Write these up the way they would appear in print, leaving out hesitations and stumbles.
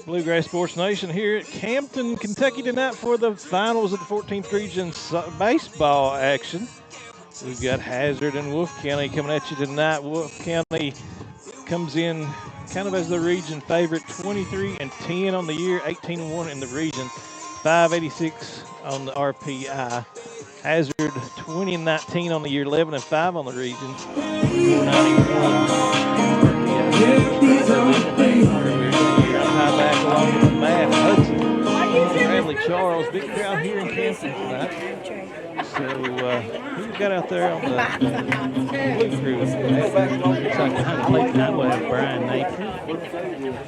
Bluegrass Sports Nation here at Campton, Kentucky tonight for the finals of the 14th Region baseball action. We've got Hazard and Wolfe County coming at you tonight. Wolfe County comes in kind of as the region favorite, 23-10 on the year, 18-1 in the region, 586 on the RPI. Hazard 20-19 on the year, 11-5 on the region, 491 high back along with Matt Hudson, Bradley Charles, big crowd here in Campton tonight. So who we got out there on the blue crew? We'll have Brian Napier.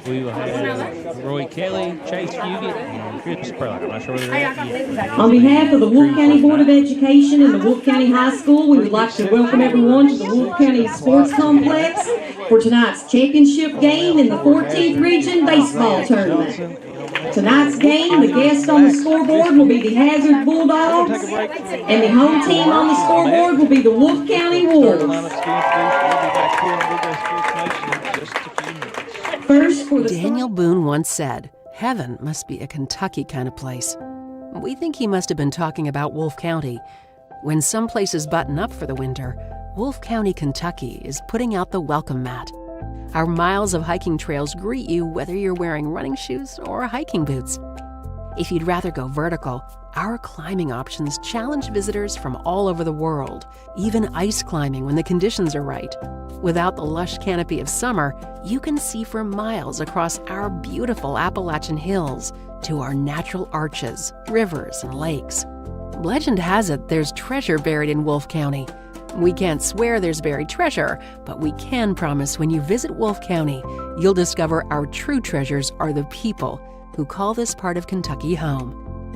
We will have Roy Kelly, Chase Fugit, and Chris Pearl. I'm not sure where they're at yet. On behalf of the Wolfe County Board of Education and the Wolfe County High School, we would like to welcome everyone to the Wolfe County Sports Complex for tonight's championship game in the 14th Region Baseball Tournament. Tonight's game, the guest on the scoreboard will be the Hazard Bulldogs, and the home team on the scoreboard will be the Wolfe County Wolves. First for the Daniel Boone once said, "Heaven must be a Kentucky kind of place." We think he must have been talking about Wolfe County. When some places button up for the winter, Wolfe County, Kentucky is putting out the welcome mat. Our miles of hiking trails greet you whether you're wearing running shoes or hiking boots. If you'd rather go vertical, our climbing options challenge visitors from all over the world, even ice climbing when the conditions are right. Without the lush canopy of summer, you can see for miles across our beautiful Appalachian hills to our natural arches, rivers, and lakes. Legend has it there's treasure buried in Wolfe County. We can't swear there's buried treasure, but we can promise when you visit Wolfe County, you'll discover our true treasures are the people who call this part of Kentucky home.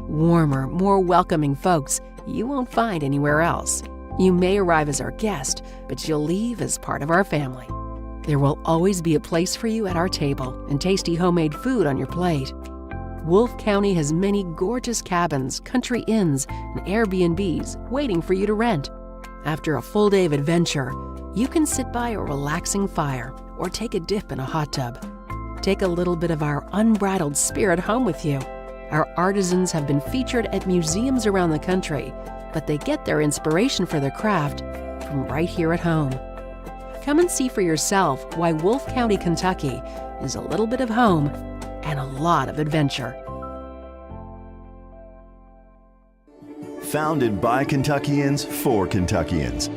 Warmer, more welcoming folks you won't find anywhere else. You may arrive as our guest, but you'll leave as part of our family. There will always be a place for you at our table and tasty homemade food on your plate. Wolfe County has many gorgeous cabins, country inns, and Airbnbs waiting for you to rent. After a full day of adventure, you can sit by a relaxing fire or take a dip in a hot tub. Take a little bit of our unbridled spirit home with you. Our artisans have been featured at museums around the country, but they get their inspiration for their craft from right here at home. Come and see for yourself why Wolfe County, Kentucky is a little bit of home and a lot of adventure. Founded by Kentuckians for Kentuckians,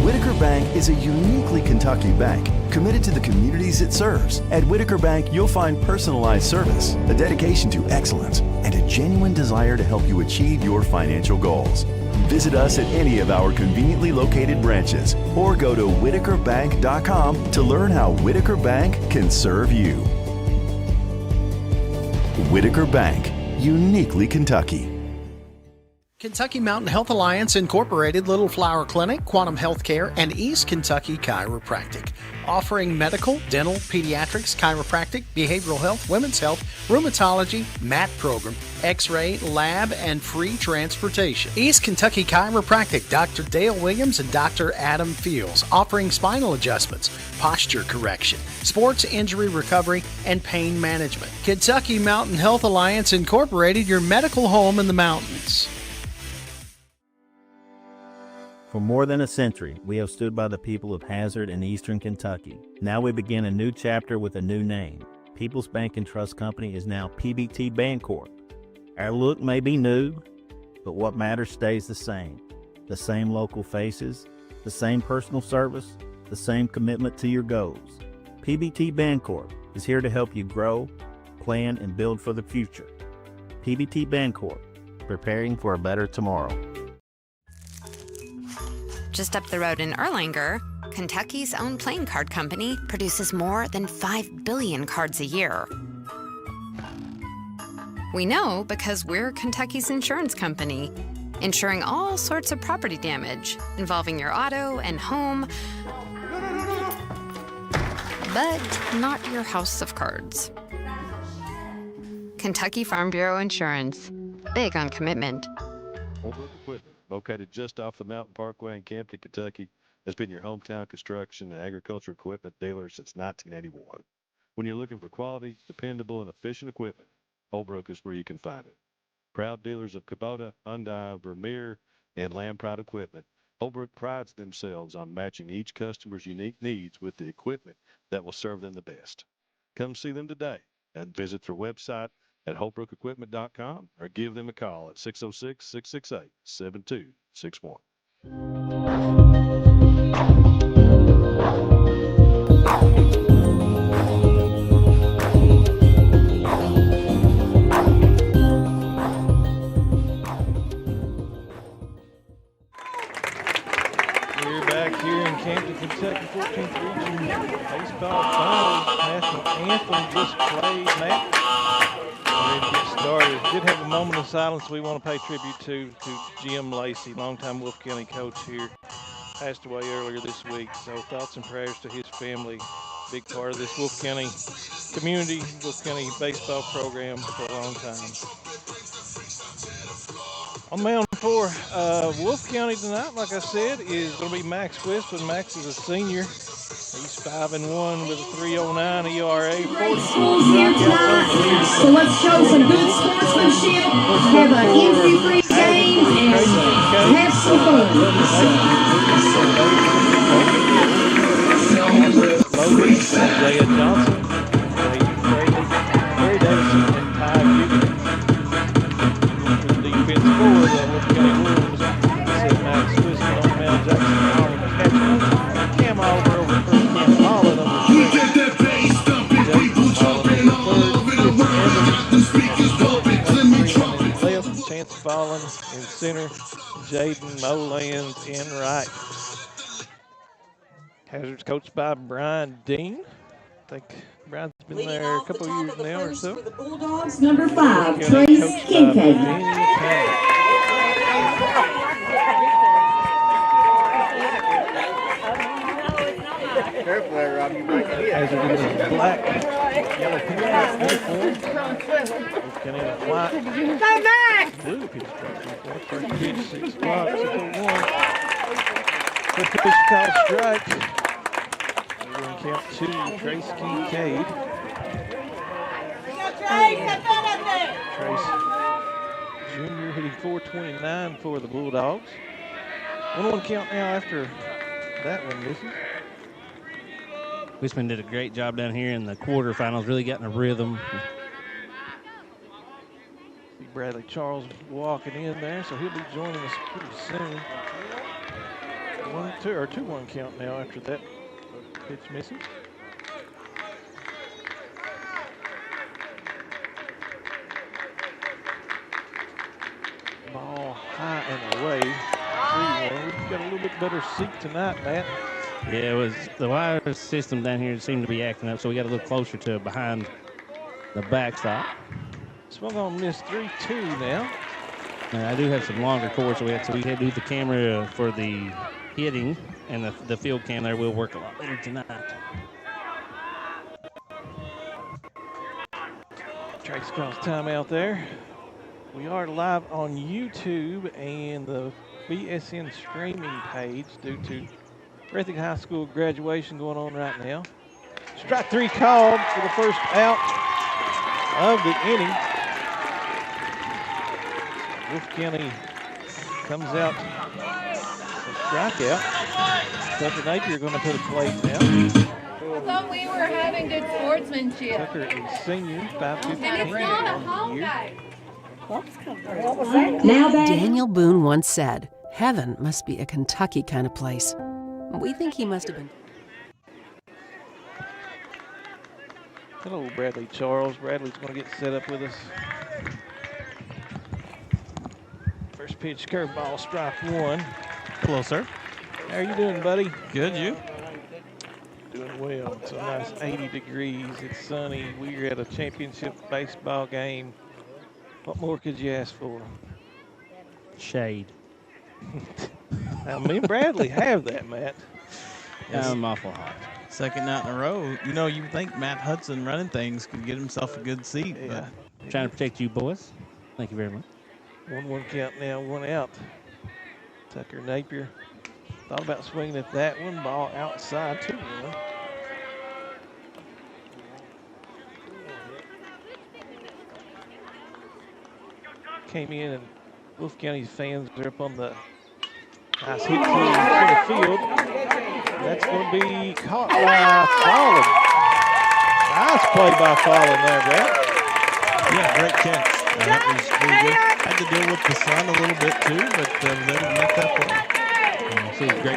Whitaker Bank is a uniquely Kentucky bank committed to the communities it serves. At Whitaker Bank, you'll find personalized service, a dedication to excellence, and a genuine desire to help you achieve your financial goals. Visit us at any of our conveniently located branches or go to whitakerbank.com to learn how Whitaker Bank can serve you. Whitaker Bank, uniquely Kentucky. Kentucky Mountain Health Alliance Incorporated, Little Flower Clinic, Quantum Healthcare, and East Kentucky Chiropractic, offering medical, dental, pediatrics, chiropractic, behavioral health, women's health, rheumatology, MAT program, X-ray, lab, and free transportation. East Kentucky Chiropractic, Dr. Dale Williams and Dr. Adam Fields, offering spinal adjustments, posture correction, sports injury recovery, and pain management. Kentucky Mountain Health Alliance Incorporated, your medical home in the mountains. For more than a century, we have stood by the people of Hazard and Eastern Kentucky. Now we begin a new chapter with a new name. People's Bank and Trust Company is now PBT Bancorp. Our look may be new, but what matters stays the same. The same local faces, the same personal service, the same commitment to your goals. PBT Bancorp is here to help you grow, plan, and build for the future. PBT Bancorp, preparing for a better tomorrow. Just up the road in Erlanger, Kentucky's own playing card company produces more than 5 billion cards a year. We know because we're Kentucky's insurance company, insuring all sorts of property damage involving your auto and home, but not your house of cards. Kentucky Farm Bureau Insurance, big on commitment. Located just off the Mountain Parkway in Campton, Kentucky, has been your hometown construction and agricultural equipment dealer since 1981. When you're looking for quality, dependable, and efficient equipment, Holbrook is where you can find it. Proud dealers of Kubota, Hyundai, Vermeer, and Lamprout equipment, Holbrook prides themselves on matching each customer's unique needs with the equipment that will serve them the best. Come see them today and visit their website at holbrookequipment.com or give them a call at 606-668-7261. We're back here in Campton, Kentucky, 14th Region Baseball Finals. National anthem just played, Matt. Ready to get started. Did have a moment of silence we want to pay tribute to Jim Lacey, longtime Wolfe County coach here. Passed away earlier this week, so thoughts and prayers to his family. Big part of this Wolfe County community, Wolfe County baseball program for a long time. On the mound for Wolfe County tonight, like I said, is going to be Max Wisp. Max is a senior. He's 5-1 with a 3.09 ERA. Great schools here tonight, so let's show some good sportsmanship, have an injury-free game, and have some fun. Logan, Isaiah Johnson, Brady Davidson, and Ty Buchanan. For the defense for the Wolfe County Wolves, said Max Wisp on mound, Jackson Allen catching. Cam Oliver over first, Cam Holland over second. Chance Fallon in center, Jaden Moland in right. Hazard's coached by Brian Dean. I think Brian's been there a couple of years now or so. For the Bulldogs, number 5, Trace Kincaid. Careful there, Rob. You might get Hazard in his black, yellow pinstripe uniform. Wolfe County in a white, blue pinstripe uniform. First pitch, 6 o'clock, 6:01. First pitch, called strike. We're going to count 2, Trace Kincaid. Trace Jr. hitting .429 for the Bulldogs. 1-1 count now after that one misses. Wisman did a great job down here in the quarterfinals, really got in a rhythm. See Bradley Charles walking in there, so he'll be joining us pretty soon. 2-1 count now after that pitch misses. Ball high and away. 3-1. We've got a little bit better seat tonight, Matt. Yeah, it was the wire system down here seemed to be acting up, so we got a little closer to behind the backstop. Swung on miss 3-2 now. I do have some longer cords, so we had to do the camera for the hitting, and the field cam there will work a lot better tonight. Trace calls timeout there. We are live on YouTube and the BSN streaming page due to Breathitt High School graduation going on right now. Strike 3 called for the first out of the inning. Wolfe County comes out a strikeout. Tucker Napier going to put a plate now. I thought we were having good sportsmanship. Tucker is senior, 5'15" And it's not a home year. game. What was that? Now back. Daniel Boone once said, "Heaven must be a Kentucky kind of place." We think he must have been. Hello, Bradley Charles. Bradley's going to get set up with us. First pitch, curveball, strike 1. Hello, sir. How are you doing, buddy? Good, you? Doing well. It's a nice 80 degrees. It's sunny. We're at a championship baseball game. What more could you ask for? Shade. Now, me and Bradley have that, Matt. I'm awful hot. Second night in a row. You know, you think Matt Hudson running things could get himself a good seat. Yeah. I'm trying to protect you, boys. Thank you very much. 1-1 count now, 1 out. Tucker Napier thought about swinging at that one. Ball outside, 2-1. came in, and Wolfe County fans are up on the nice hit to the field. That's going to be caught by Fallon. Nice play by Fallon there, Brad. Yeah, great catch. That was really good. Had to deal with the sun a little bit too, but was able to make that play. See, it's great,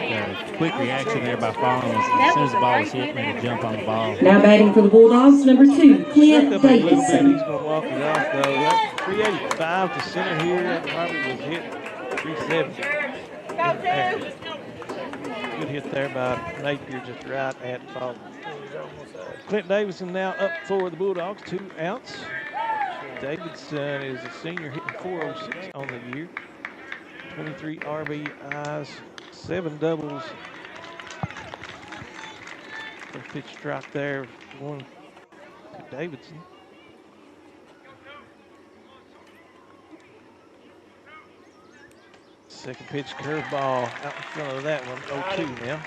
quick reaction there by Fallon. As soon as the ball was hit, made a jump on the ball. Now batting for the Bulldogs, number 2, Clint Up a little bit. He's Davidson. going to walk it off, though. Yep. 385 to center here. That probably was hit 370. Good hit there by Napier, just right at Fallon. Clint Davidson now up for the Bulldogs, 2 outs. Davidson is a senior, hitting .406 on the year. 23 RBIs, 7 doubles. First pitch strike there, one to Davidson. Second pitch curveball out in front of that one, 0-2 now.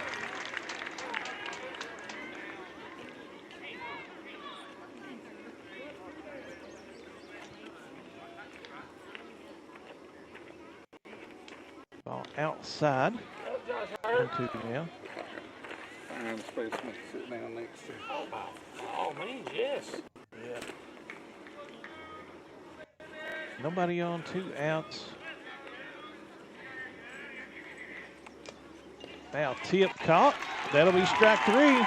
Ball outside, 1-2 now. I'm supposed to sit down next to. Oh, man, yes. Yeah. Nobody on, 2 outs. Foul tip caught. That'll be strike 3. 1,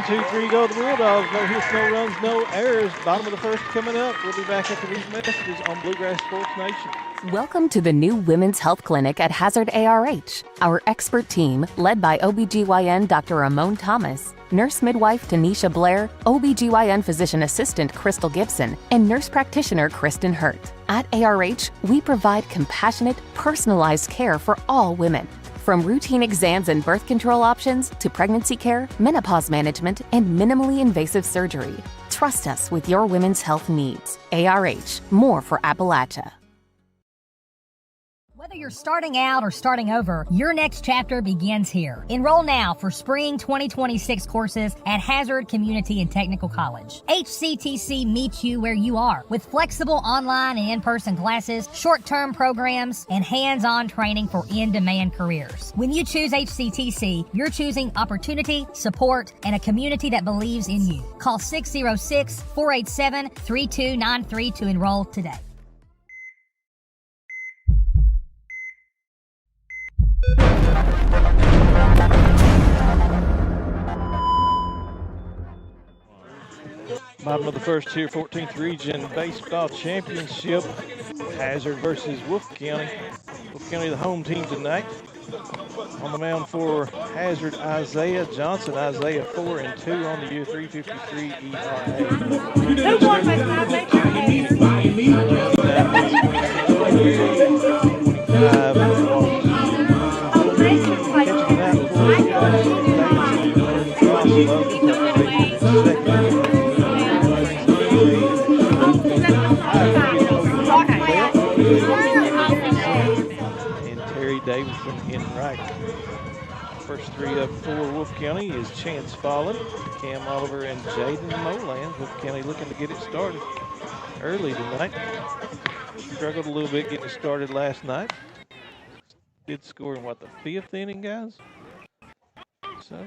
2, 3 go the Bulldogs. No hits, no runs, no errors. Bottom of the first coming up. We'll be back after these messages on Bluegrass Sports Nation. Welcome to the new Women's Health Clinic at Hazard ARH. Our expert team, led by OBGYN Dr. Ramon Thomas, nurse midwife Tanisha Blair, OBGYN physician assistant Crystal Gibson, and nurse practitioner Kristen Hurt. At ARH, we provide compassionate, personalized care for all women. From routine exams and birth control options to pregnancy care, menopause management, and minimally invasive surgery. Trust us with your women's health needs. ARH, more for Appalachia. Whether you're starting out or starting over, your next chapter begins here. Enroll now for spring 2026 courses at Hazard Community and Technical College. HCTC meets you where you are with flexible online and in-person classes, short-term programs, and hands-on training for in-demand careers. When you choose HCTC, you're choosing opportunity, support, and a community that believes in you. Call 606-487-3293 to enroll today. Bottom of the first here, 14th Region Baseball Championship. Hazard versus Wolfe County. Wolfe County the home team tonight. On the mound for Hazard, Isaiah Johnson. Isaiah 4-2 on the year, 3.53 and Terry Davidson in right. First 3 up for Wolfe County is Chance Fallon, Cam Oliver, and Jaden Moland. Wolfe County looking to get it started early tonight. Struggled a little bit getting it started last night. Did score in what, the 5th inning, guys? So.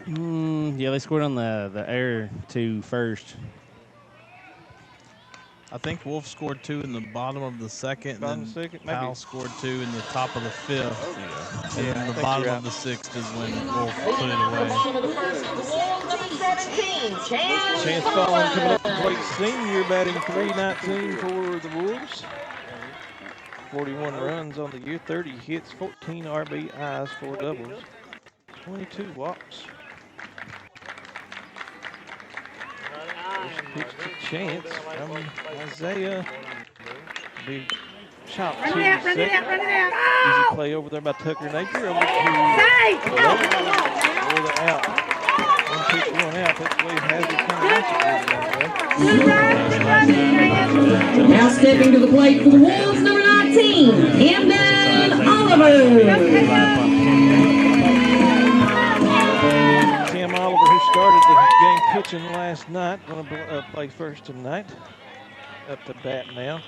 Yeah, they scored on the error to first. I think Wolfe scored 2 in the bottom of the second, and then Powell scored 2 in the top of the 5th. And then the bottom of the 6th is when Wolfe put it away. Chance Fallon coming up to plate senior, batting .319 for the Wolves. 41 runs on the year, 30 hits, 14 RBIs, 4 doubles, 22 walks. First pitch to Chance from Isaiah. Big chop to the second. Easy play over there by Tucker Napier. Over to for the out. 1 pitch, 1 out. That's the way Hazard kind of Now stepping to the plate for the Wolves, number 19, Camden Oliver. Cam Oliver, who started the game pitching last night, going to play first tonight. up to bat now.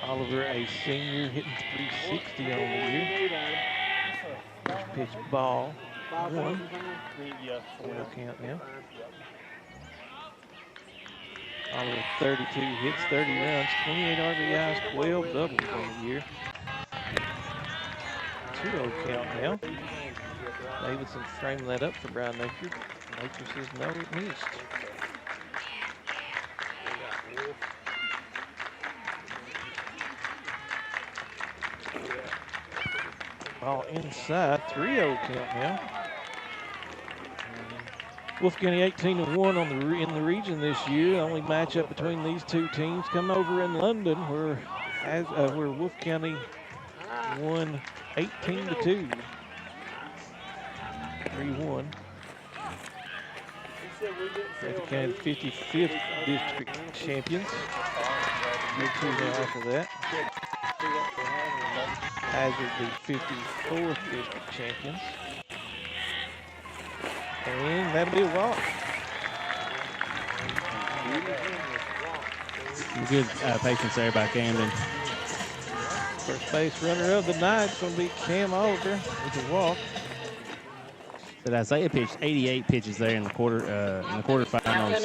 Oliver, a senior, hitting 360 on the year. First pitch ball, 1. 4 count now. Oliver, 32 hits, 30 runs, 28 RBIs, 12 doubles on the year. 2-0 count now. Davidson framing that up for Brian Nature. Nature says no, it missed. Ball inside, 3-0 count now. Wolfe County 18-1 in the region this year. The only matchup between these two teams coming over in London, where Wolfe County won 18-2. 3-1. Griffith County, the 55th district champions. 2 now after that. Hazard, the 54th district champions. And that'll be a walk. Good patience there by Camden. First base runner of the night is going to be Cam Oliver with a walk. But Isaiah pitched 88 pitches there in the quarterfinals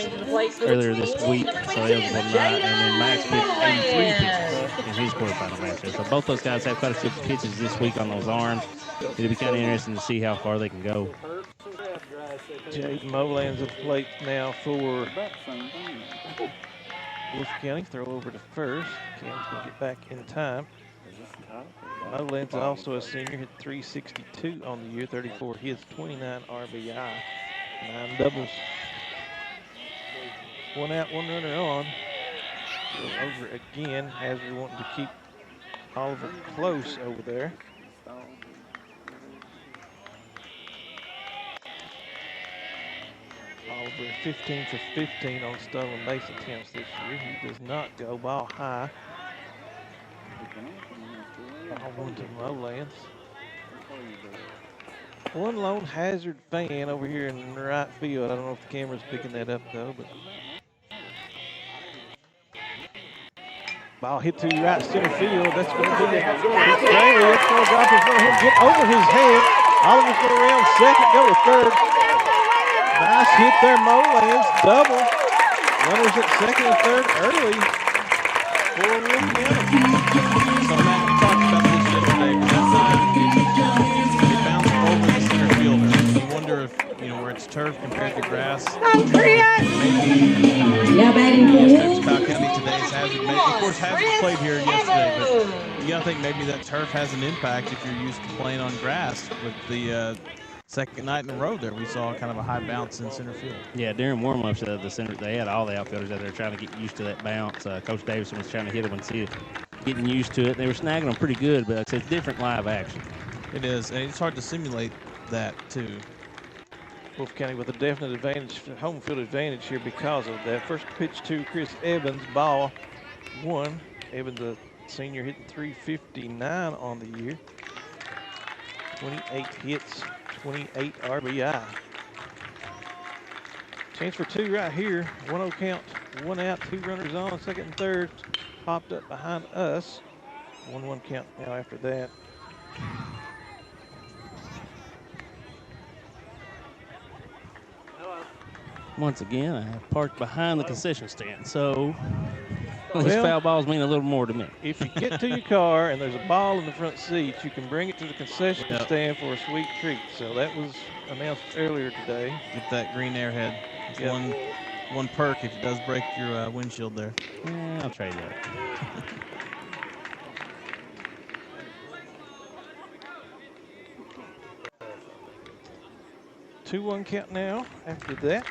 earlier this week, so eligible tonight. And then Max pitched 83 pitches in his quarterfinal match there. So both those guys have quite a few pitches this week on those arms. It'll be kind of interesting to see how far they can go. Jade Molan's at the plate now for Wolfe County. Throw over to first. Cam's going to get back in time. Molan's also a senior, hit 362 on the year, 34 hits, 29 RBI, 9 doubles. 1 out, 1 runner on. Go over again. Hazard wanting to keep Oliver close over there. Oliver 15 for 15 on stolen base attempts this year. He does not go ball high. Ball 1 to Lowlands. One lone Hazard fan over here in right field. I don't know if the camera's picking that up though, but ball hit to right center field. That's going to be it. It's Bailey. It's going to drop in front of him, get over his head. Oliver's going to round second, go to third. Nice hit there, Molan's double. Runners at second and third early for Wolfe County. So Matt, we talked about this yesterday, but that time it bounced over the center fielder. You wonder if, where it's turf compared to grass. Maybe Scott County today's Hazard. Maybe, of course, Hazard played here yesterday, but you gotta think maybe that turf has an impact if you're used to playing on grass. With the second night in a row there, we saw kind of a high bounce in center field. Yeah, during warm-ups, the center, they had all the outfielders out there trying to get used to that bounce. Coach Davidson was trying to hit them and see it, getting used to it. They were snagging them pretty good, but it's different live action. It is, and it's hard to simulate that too. Wolfe County with a definite advantage, home field advantage here because of that. First pitch to Chris Evans, ball 1. Evans, a senior, hitting 359 on the year. 28 hits, 28 RBI. Chance for 2 right here. 1-0 count, 1 out, 2 runners on, second and third. Popped up behind us. 1-1 count now after that. Once again, I have parked behind the concession stand, so these foul balls mean a little more to me. If you get to your car and there's a ball in the front seat, you can bring it to the concession stand for a sweet treat. So that was announced earlier today. Get that green airhead. It's one perk if it does break your windshield there. Yeah, I'll trade that. 2-1 count now after that.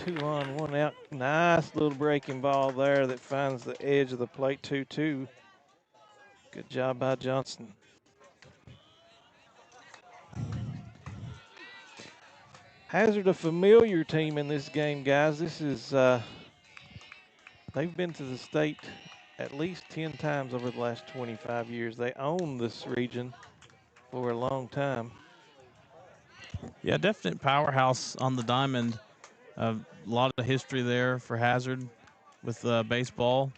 Two on, 1 out. Nice little breaking ball there that finds the edge of the plate. 2-2. Good job by Johnson. Hazard, a familiar team in this game, guys. This is they've been to the state at least 10 times over the last 25 years. They own this region. for a long time. Yeah, definite powerhouse on the diamond. A lot of history there for Hazard with baseball.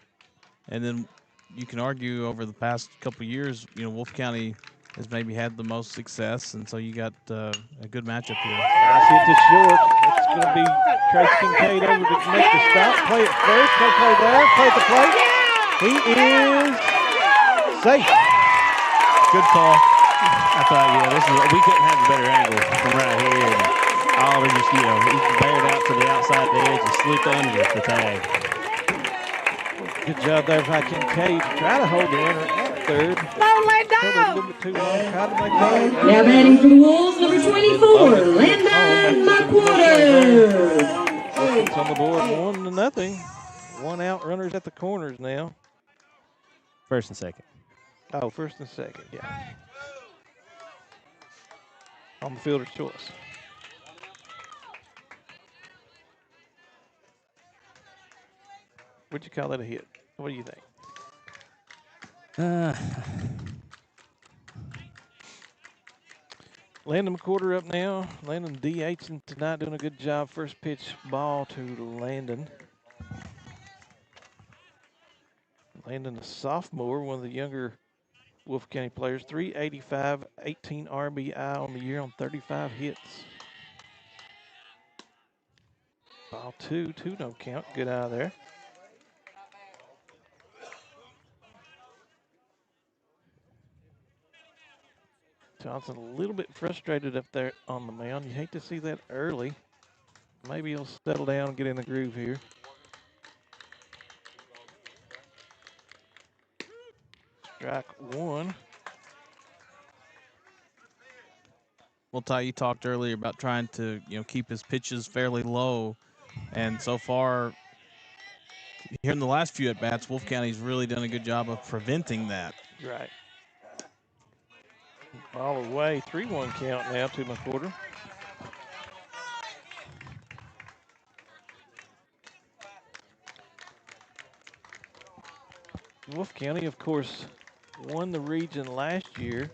And then you can argue over the past couple of years, Wolfe County has maybe had the most success, and so you got a good matchup here. Nice hit to short. It's going to be Trace Kincaid over to make the stop. Play it first. No play there. Play at the plate. He is safe. Good call. I thought, we couldn't have a better angle from right here. And Oliver just, he bared out to the outside edge and slipped under the tag. Good job there by Kincaid. Try to hold the runner at third. No, lay down. A little bit too long. Try to make it. Now batting for the Wolves, number 24, Landon McQuarter. It's on the board 1-0. 1 out, runners at the corners now. First and second. Oh, first and second, yeah. On the fielder's choice. Would you call that a hit? What do you think? Landon McQuarter up now. Landon DHing tonight, doing a good job. First pitch ball to Landon. Landon, a sophomore, one of the younger Wolfe County players. 385, 18 RBI on the year on 35 hits. Ball 2, no count. Good out of there. Johnson a little bit frustrated up there on the mound. You hate to see that early. Maybe he'll settle down and get in the groove here. Strike 1. Well, Ty, you talked earlier about trying to, keep his pitches fairly low. And so far, here in the last few at-bats, Wolfe County's really done a good job of preventing that. Right. Ball away, 3-1 count now to McQuarter. Wolfe County, of course, won the region last year,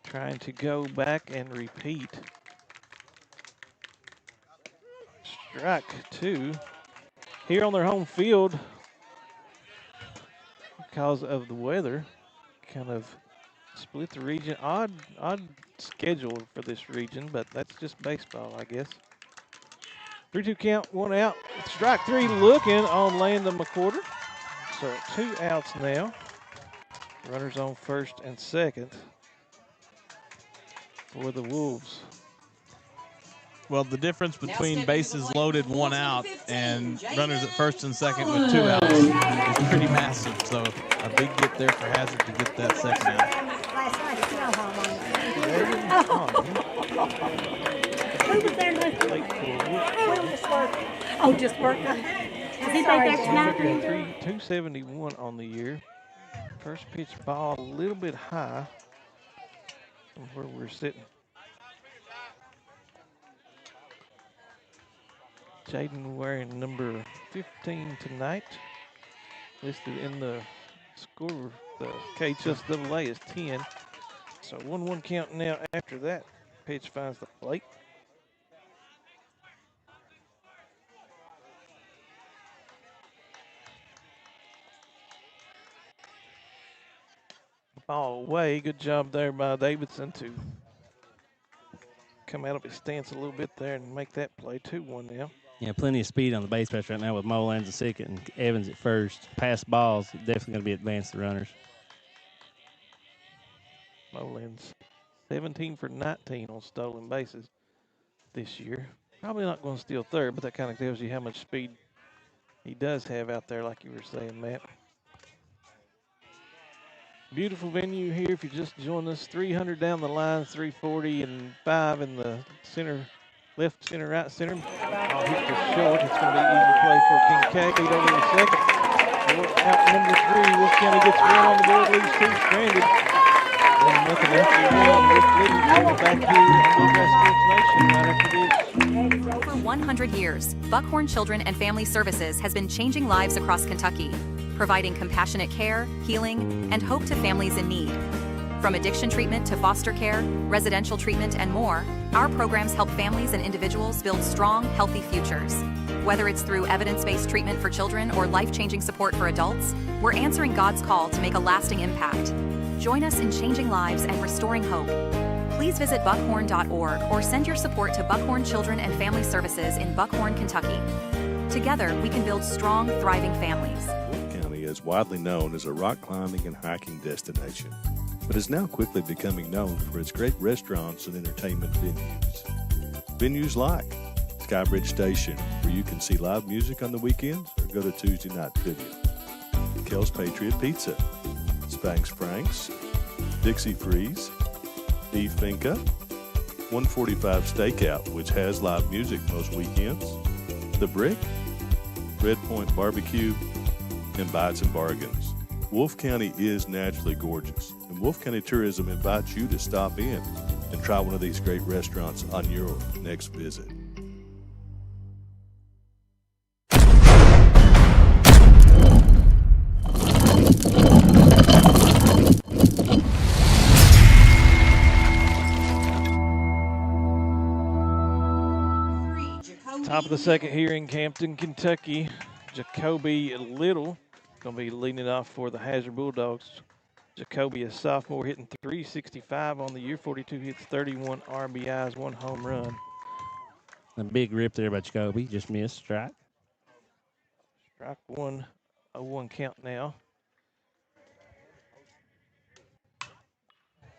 trying to go back and repeat. Strike 2. Here on their home field, because of the weather, kind of split the region. Odd schedule for this region, but that's just baseball, I guess. 3-2 count, 1 out. Strike 3 looking on Landon McQuarter. So 2 outs now. Runners on first and second for the Wolves. Well, the difference between bases loaded, 1 out, and runners at first and second with 2 outs is pretty massive. So a big get there for Hazard to get that second out. Oh, just work. Does he think that's not 271 on the year. First pitch ball a little bit high from where we're sitting. Jaden wearing number 15 tonight. Listed in the score, the KHSAA is 10. So 1-1 count now after that. Pitch finds the plate. Ball away. Good job there by Davidson to come out of his stance a little bit there and make that play. 2-1 now. Yeah, plenty of speed on the base pass right now with Molans at second and Evans at first. Pass balls, definitely going to be advanced to runners. Molans 17 for 19 on stolen bases this year. Probably not going to steal third, but that kind of tells you how much speed he does have out there, like you were saying, Matt. Beautiful venue here. If you just joined us, 300 down the line, 340 and 5 in the center, left center, right center. I'll hit the short. It's going to be easy play for Kincaid over the second. Out number 3, Wolfe County gets 1 on the board, leaves 2 stranded. 1-0 after 1. Back here on Bluegrass Sports Nation right after this. For over 100 years, Buckhorn Children and Family Services has been changing lives across Kentucky, providing compassionate care, healing, and hope to families in need. From addiction treatment to foster care, residential treatment, and more, our programs help families and individuals build strong, healthy futures. Whether it's through evidence-based treatment for children or life-changing support for adults, we're answering God's call to make a lasting impact. Join us in changing lives and restoring hope. Please visit buckhorn.org or send your support to Buckhorn Children and Family Services in Buckhorn, Kentucky. Together, we can build strong, thriving families. Wolfe County is widely known as a rock climbing and hiking destination, but is now quickly becoming known for its great restaurants and entertainment venues. Venues like Skybridge Station, where you can see live music on the weekends or go to Tuesday night trivia. Kel's Patriot Pizza, Spanx Frank's, Dixie Freeze, Beef Finca, 145 Stakeout, which has live music most weekends, The Brick, Red Point Barbecue, and Bites and Bargains. Wolfe County is naturally gorgeous, and Wolfe County Tourism invites you to stop in and try one of these great restaurants on your next visit. Top of the second here in Campton, Kentucky. Jacoby Little going to be leading it off for the Hazard Bulldogs. Jacoby, a sophomore, hitting .365 on the year, 42 hits, 31 RBIs, 1 home run. A big rip there by Jacoby. Just missed strike. Strike one, 0-1 count now.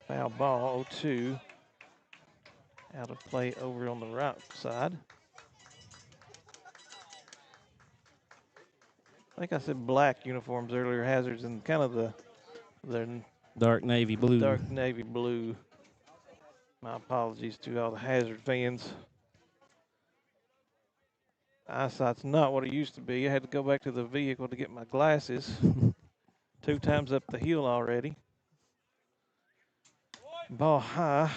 Foul ball, 0-2. Out of play over on the right side. I think I said black uniforms earlier, Hazards, and kind of their dark navy blue. Dark navy blue. My apologies to all the Hazard fans. Eyesight's not what it used to be. I had to go back to the vehicle to get my glasses. 2 times up the hill already. Ball high.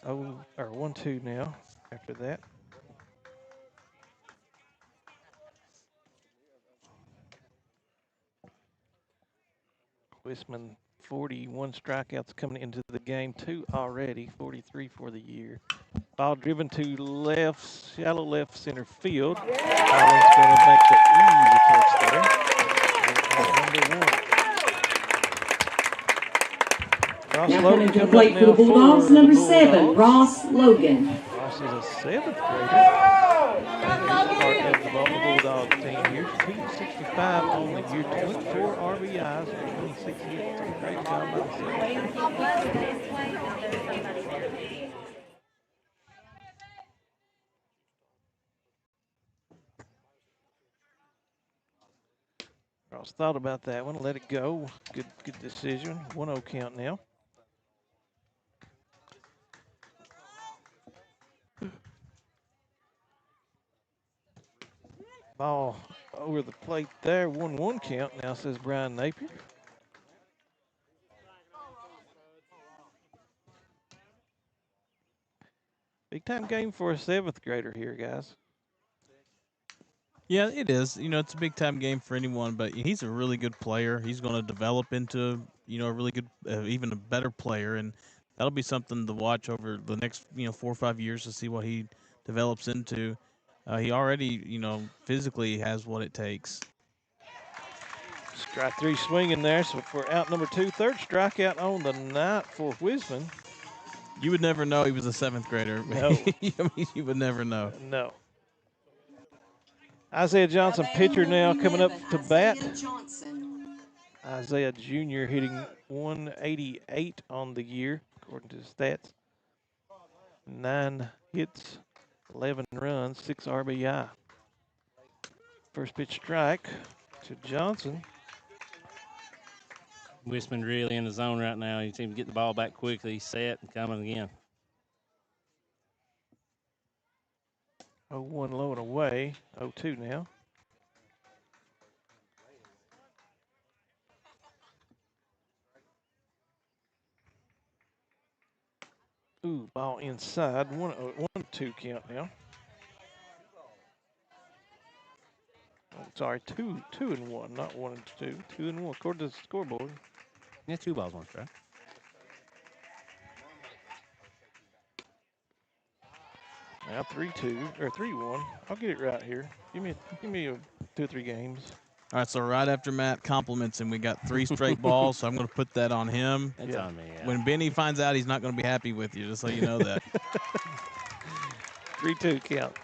1-2 now after that. Wisman, 41 strikeouts coming into the game, 2 already, 43 for the year. Ball driven to left, shallow left center field. Allen's going to make the easy catch there. Number 1. Ross Now Logan coming to the coming plate up for the now Bulldogs, for number the 7, Bulldogs. Ross Logan. Ross is a 7th grader. Part of the Bulldog team here. 265 on the year, 24 RBIs, 26 hits. Great job by the 7th. Ross thought about that one, let it go. Good decision. 1-0 count now. Ball over the plate there. 1-1 count now, says Brian Napier. Big time game for a 7th grader here, guys. Yeah, it is. You know, it's a big time game for anyone, but he's a really good player. He's going to develop into, a really good, even a better player, and that'll be something to watch over the next, 4 or 5 years to see what he develops into. He already, physically has what it takes. Strike 3 swinging there, so for out number 2, third strikeout on the night for Wisman. You would never know he was a 7th grader. No. I mean, you would never know. No. Isaiah Johnson, pitcher now coming up to bat. Isaiah Jr. hitting 188 on the year, according to the stats. 9 hits, 11 runs, 6 RBI. First pitch strike to Johnson. Wisman really in the zone right now. He seems to get the ball back quickly, set, and coming again. 0-1 low and away, 0-2 now. Ooh, ball inside, 1-2 count now. Oh, sorry, 2-1, not 1-2. 2-1, according to the scoreboard. Yeah, 2 balls, 1 strike. Now 3-2 or 3-1. I'll get it right here. Give me 2 or 3 games. All right, so right after Matt compliments him, we got 3 straight balls, so I'm going to put that on him. It's on me. Yeah. When Benny finds out, he's not going to be happy with you, just so you know that. 3-2 count.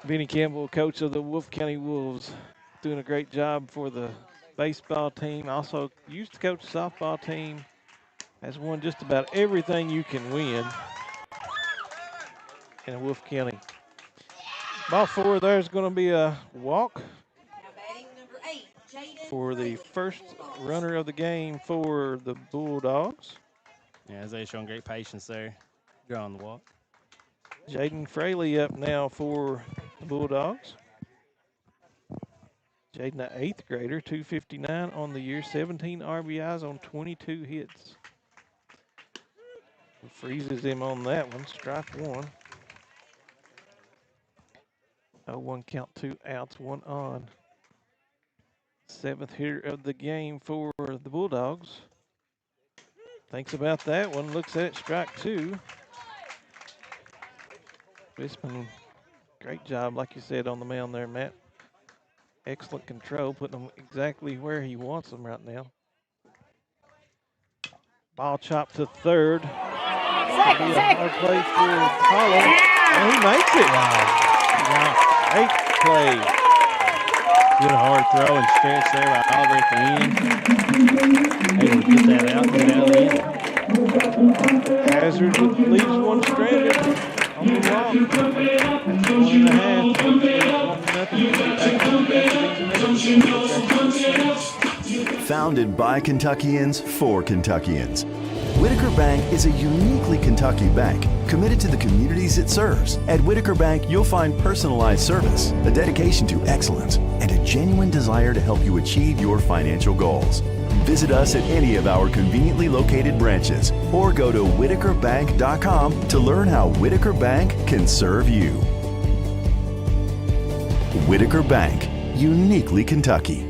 Benny Campbell, coach of the Wolfe County Wolves, doing a great job for the baseball team. Also used to coach the softball team. Has won just about everything you can win in Wolfe County. Ball 4, there's going to be a walk for the first runner of the game for the Bulldogs. Yeah, Isaiah showing great patience there, drawing the walk. Jaden Fraley up now for the Bulldogs. Jaden, an 8th grader, 259 on the year, 17 RBIs on 22 hits. Freezes him on that one, strike 1. 0-1 count, 2 outs, 1 on. 7th hitter of the game for the Bulldogs. Thinks about that one, looks at it, strike 2. Bisman, great job, like you said, on the mound there, Matt. Excellent control, putting them exactly where he wants them right now. Ball chopped to third. Second. Hard play for Holland, and he makes it. Wow. Great play. Good hard throw and stretch there by Oliver at the end. Able to get that out and get out of the end. Hazard leaves one stranded on the walk. 1.5. Founded by Kentuckians for Kentuckians. Whitaker Bank is a uniquely Kentucky bank committed to the communities it serves. At Whitaker Bank, you'll find personalized service, a dedication to excellence, and a genuine desire to help you achieve your financial goals. Visit us at any of our conveniently located branches or go to whitakerbank.com to learn how Whitaker Bank can serve you. Whitaker Bank, uniquely Kentucky.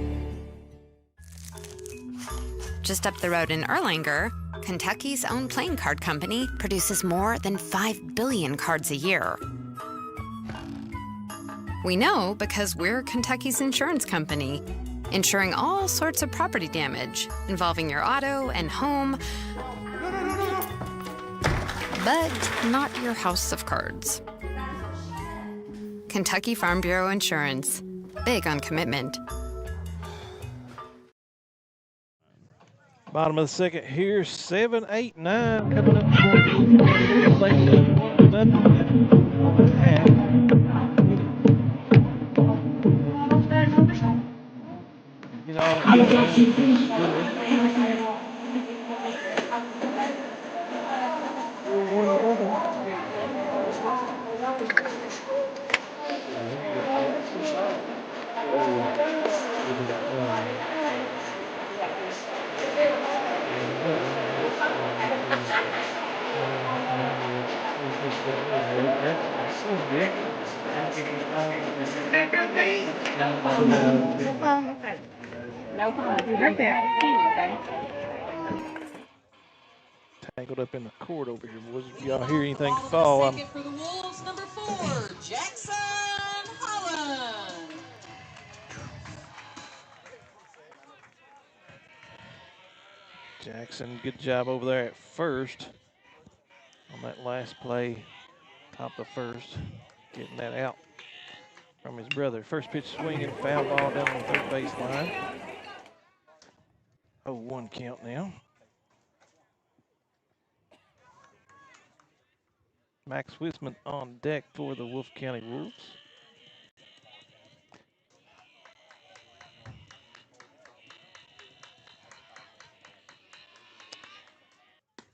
Just up the road in Erlanger, Kentucky's own playing card company produces more than 5 billion cards a year. We know because we're Kentucky's insurance company, insuring all sorts of property damage involving your auto and home, but not your house of cards. Kentucky Farm Bureau Insurance, big on commitment. Bottom of the second here, 7-8-9 coming up. Tangled up in the court over here, boys. If y'all hear anything fall, for the Wolves, number 4, Jackson Holland. Jackson, good job over there at first on that last play, top of first, getting that out from his brother. First pitch swinging, foul ball down on the third base line. 0-1 count now. Max Wisman on deck for the Wolfe County Wolves.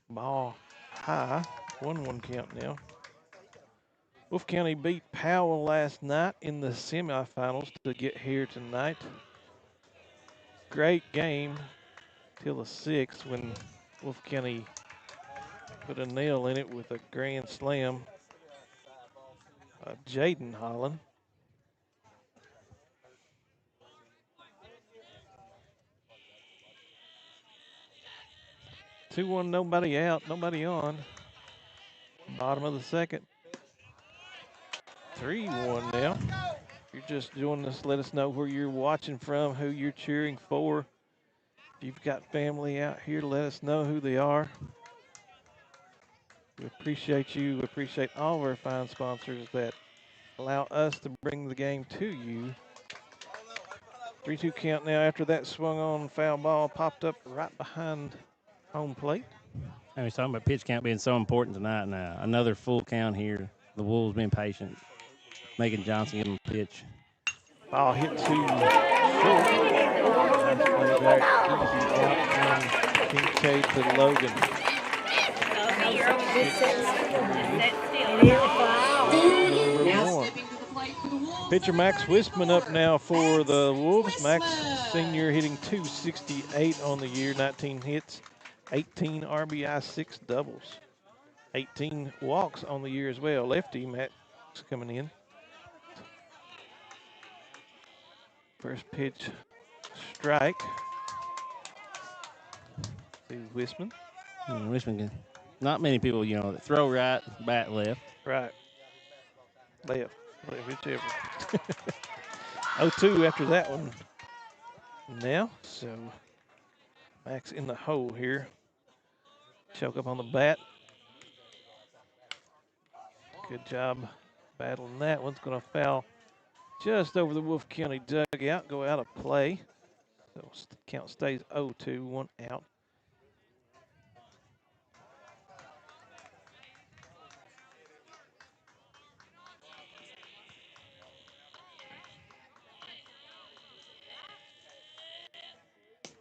Ball high, 1-1 count now. Wolfe County beat Powell last night in the semifinals to get here tonight. Great game till the 6th when Wolfe County put a nail in it with a grand slam. Jaden Holland. Two-one, nobody out, nobody on. Bottom of the second. 3-1 now. If you're just joining us, let us know where you're watching from, who you're cheering for. If you've got family out here, let us know who they are. We appreciate you. We appreciate all of our fine sponsors that allow us to bring the game to you. 3-2 count now after that swung on foul ball popped up right behind home plate. And we're talking about pitch count being so important tonight now. Another full count here. The Wolves being patient, making Johnson give him a pitch. Ball hit to short. Nice play there. Easy out from Kincaid to Logan. Pitcher Max Wisman up now for the Wolves. Max Sr. hitting .268 on the year, 19 hits, 18 RBI, 6 doubles, 18 walks on the year as well. Lefty Max coming in. First pitch, strike. To Wisman. Wisman can. Not many people, that throw right, bat left. Right. Left, whichever. 0-2 after that one. Now, so Max in the hole here. Choke up on the bat. Good job battling that. One's going to foul just over the Wolfe County dugout, go out of play. So count stays 0-2, 1 out.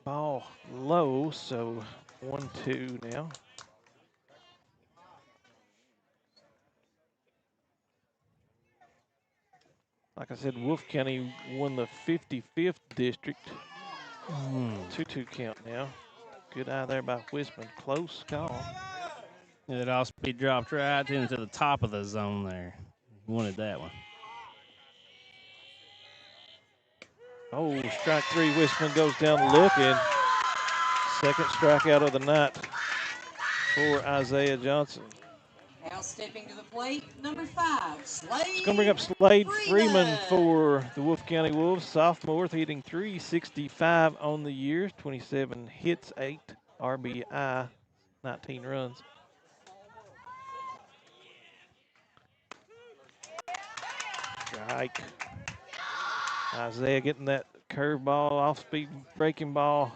Ball low, so 1-2 now. Like I said, Wolfe County won the 55th district. 2-2 count now. Good eye there by Wisman. Close call. Yeah, that off-speed dropped right into the top of the zone there. Wanted that one. Oh, strike three. Wisman goes down looking. Second strikeout of the night for Isaiah Johnson. Now stepping to the plate, number 5, Slade. It's going to bring up Slade Freeman for the Wolfe County Wolves. Sophomore, hitting .365 on the year. 27 hits, 8 RBI, 19 runs. Strike. Isaiah getting that curveball, off-speed breaking ball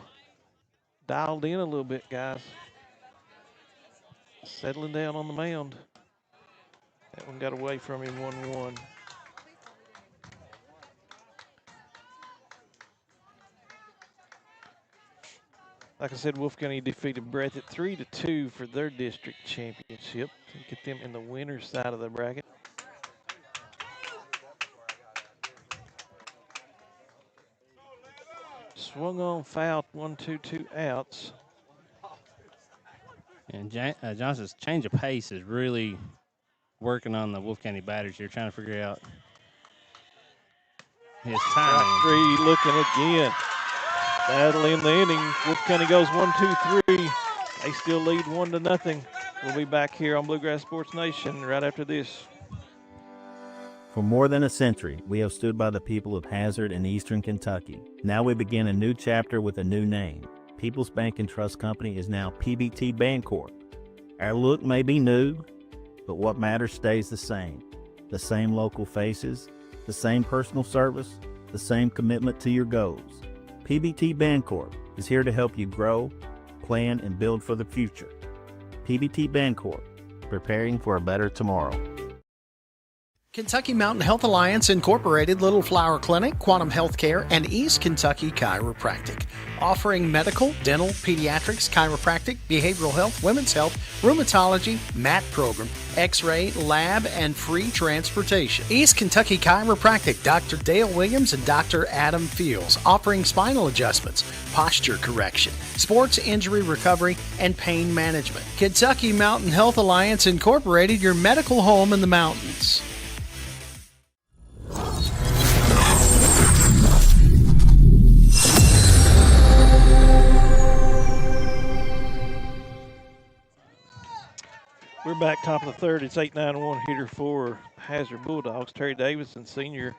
dialed in a little bit, guys. Settling down on the mound. That one got away from him, 1-1. Like I said, Wolfe County defeated Breathitt 3-2 for their district championship to get them in the winner's side of the bracket. Swung on, fouled, 1-2, 2 outs. And Johnson's change of pace is really working on the Wolfe County batters here, trying to figure out his timing. Strike three, looking again. Battling the inning. Wolfe County goes 1-2-3. They still lead 1-0. We'll be back here on Bluegrass Sports Nation right after this. For more than a century, we have stood by the people of Hazard and Eastern Kentucky. Now we begin a new chapter with a new name. People's Bank and Trust Company is now PBT Bancorp. Our look may be new, but what matters stays the same. The same local faces, the same personal service, the same commitment to your goals. PBT Bancorp is here to help you grow, plan, and build for the future. PBT Bancorp, preparing for a better tomorrow. Kentucky Mountain Health Alliance Incorporated, Little Flower Clinic, Quantum Healthcare, and East Kentucky Chiropractic. Offering medical, dental, pediatrics, chiropractic, behavioral health, women's health, rheumatology, MAT program, x-ray, lab, and free transportation. East Kentucky Chiropractic, Dr. Dale Williams and Dr. Adam Fields. Offering spinal adjustments, posture correction, sports injury recovery, and pain management. Kentucky Mountain Health Alliance Incorporated, your medical home in the mountains. We're back top of the third. It's 8-9-1 hitter for Hazard Bulldogs. Terry Davidson, senior,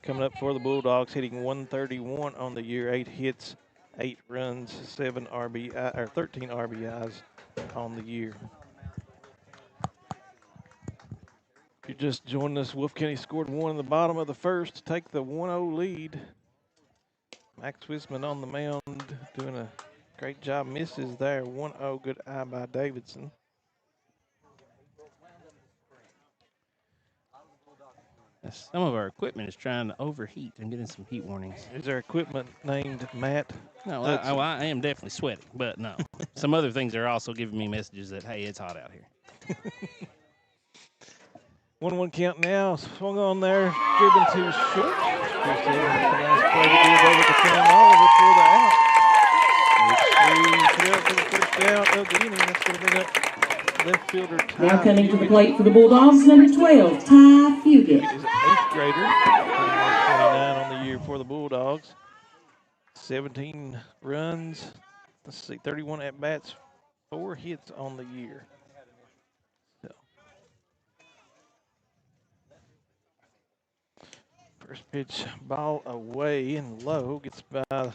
coming up for the Bulldogs, hitting 131 on the year, 8 hits, 8 runs, 13 RBIs on the year. If you're just joining us, Wolfe County scored 1 in the bottom of the first to take the 1-0 lead. Max Wisman on the mound doing a great job. Misses there. 1-0, good eye by Davidson. Some of our equipment is trying to overheat and getting some heat warnings. Is there equipment named Matt? No, I am definitely sweating, but no. Some other things are also giving me messages that, hey, it's hot out here. 1-1 count now. Swung on there. Driven too short. Nice play to give over to Sam Oliver for the out. It's 3 for the first out of the inning. That's going to bring up left fielder Ty. Now coming to the plate for the Bulldogs, number 12, Ty Fugit. He's an 8th grader. 29 on the year for the Bulldogs. 17 runs. Let's see, 31 at-bats, 4 hits on the year. So. First pitch, ball away and low. Gets by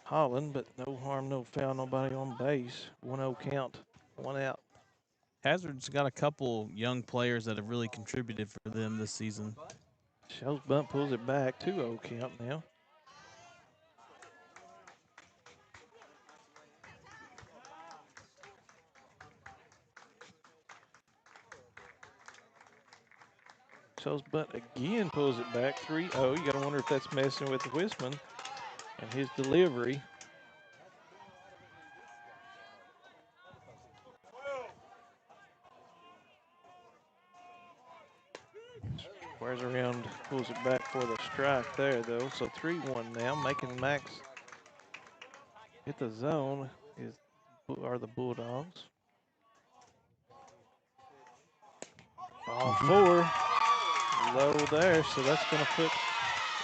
Holland, but no harm, no foul, nobody on base. 1-0 count, 1 out. Hazard's got a couple young players that have really contributed for them this season. Shell's bunt pulls it back, 2-0 count now. Shell's bunt again pulls it back, 3-0. You got to wonder if that's messing with Wisman and his delivery. Squares around, pulls it back for the strike there, though. So 3-1 now, making Max hit the zone are the Bulldogs. Ball 4, low there, so that's going to put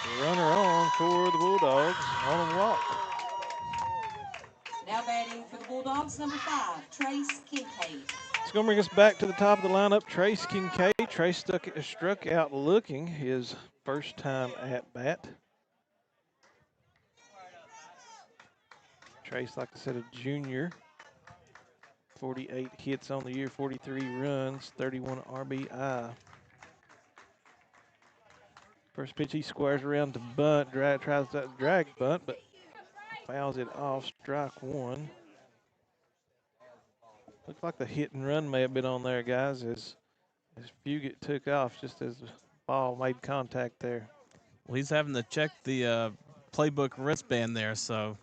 the runner on for the Bulldogs on a walk. Now batting for the Bulldogs, number 5, Trace Kincaid. It's going to bring us back to the top of the lineup. Trace Kincaid. Trace struck out looking his first time at bat. Trace, like I said, a junior. 48 hits on the year, 43 runs, 31 RBI. First pitch, he squares around to bunt, tries that drag bunt, but fouls it off, strike 1. Looks like the hit and run may have been on there, guys, as Fugit took off just as the ball made contact there. Well, he's having to check the playbook wristband there, so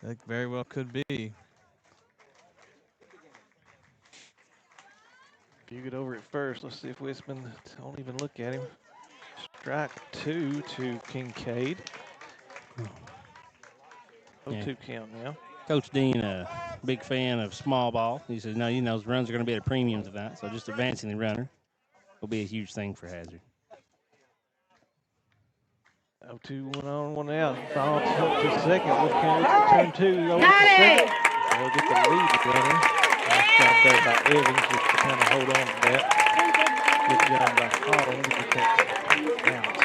that very well could be. Fugit over at first. Let's see if Wisman don't even look at him. Strike 2 to Kincaid. 0-2 count now. Coach Dean, a big fan of small ball. He says, no, those runs are going to be at a premium tonight, so just advancing the runner will be a huge thing for Hazard. 0-2, 1 on, 1 out. Ball up to second. Wolfe County turn 2 over to second. They'll get the lead runner. Nice job there by Evans just to kind of hold on to that. Good job by Holland to get that out.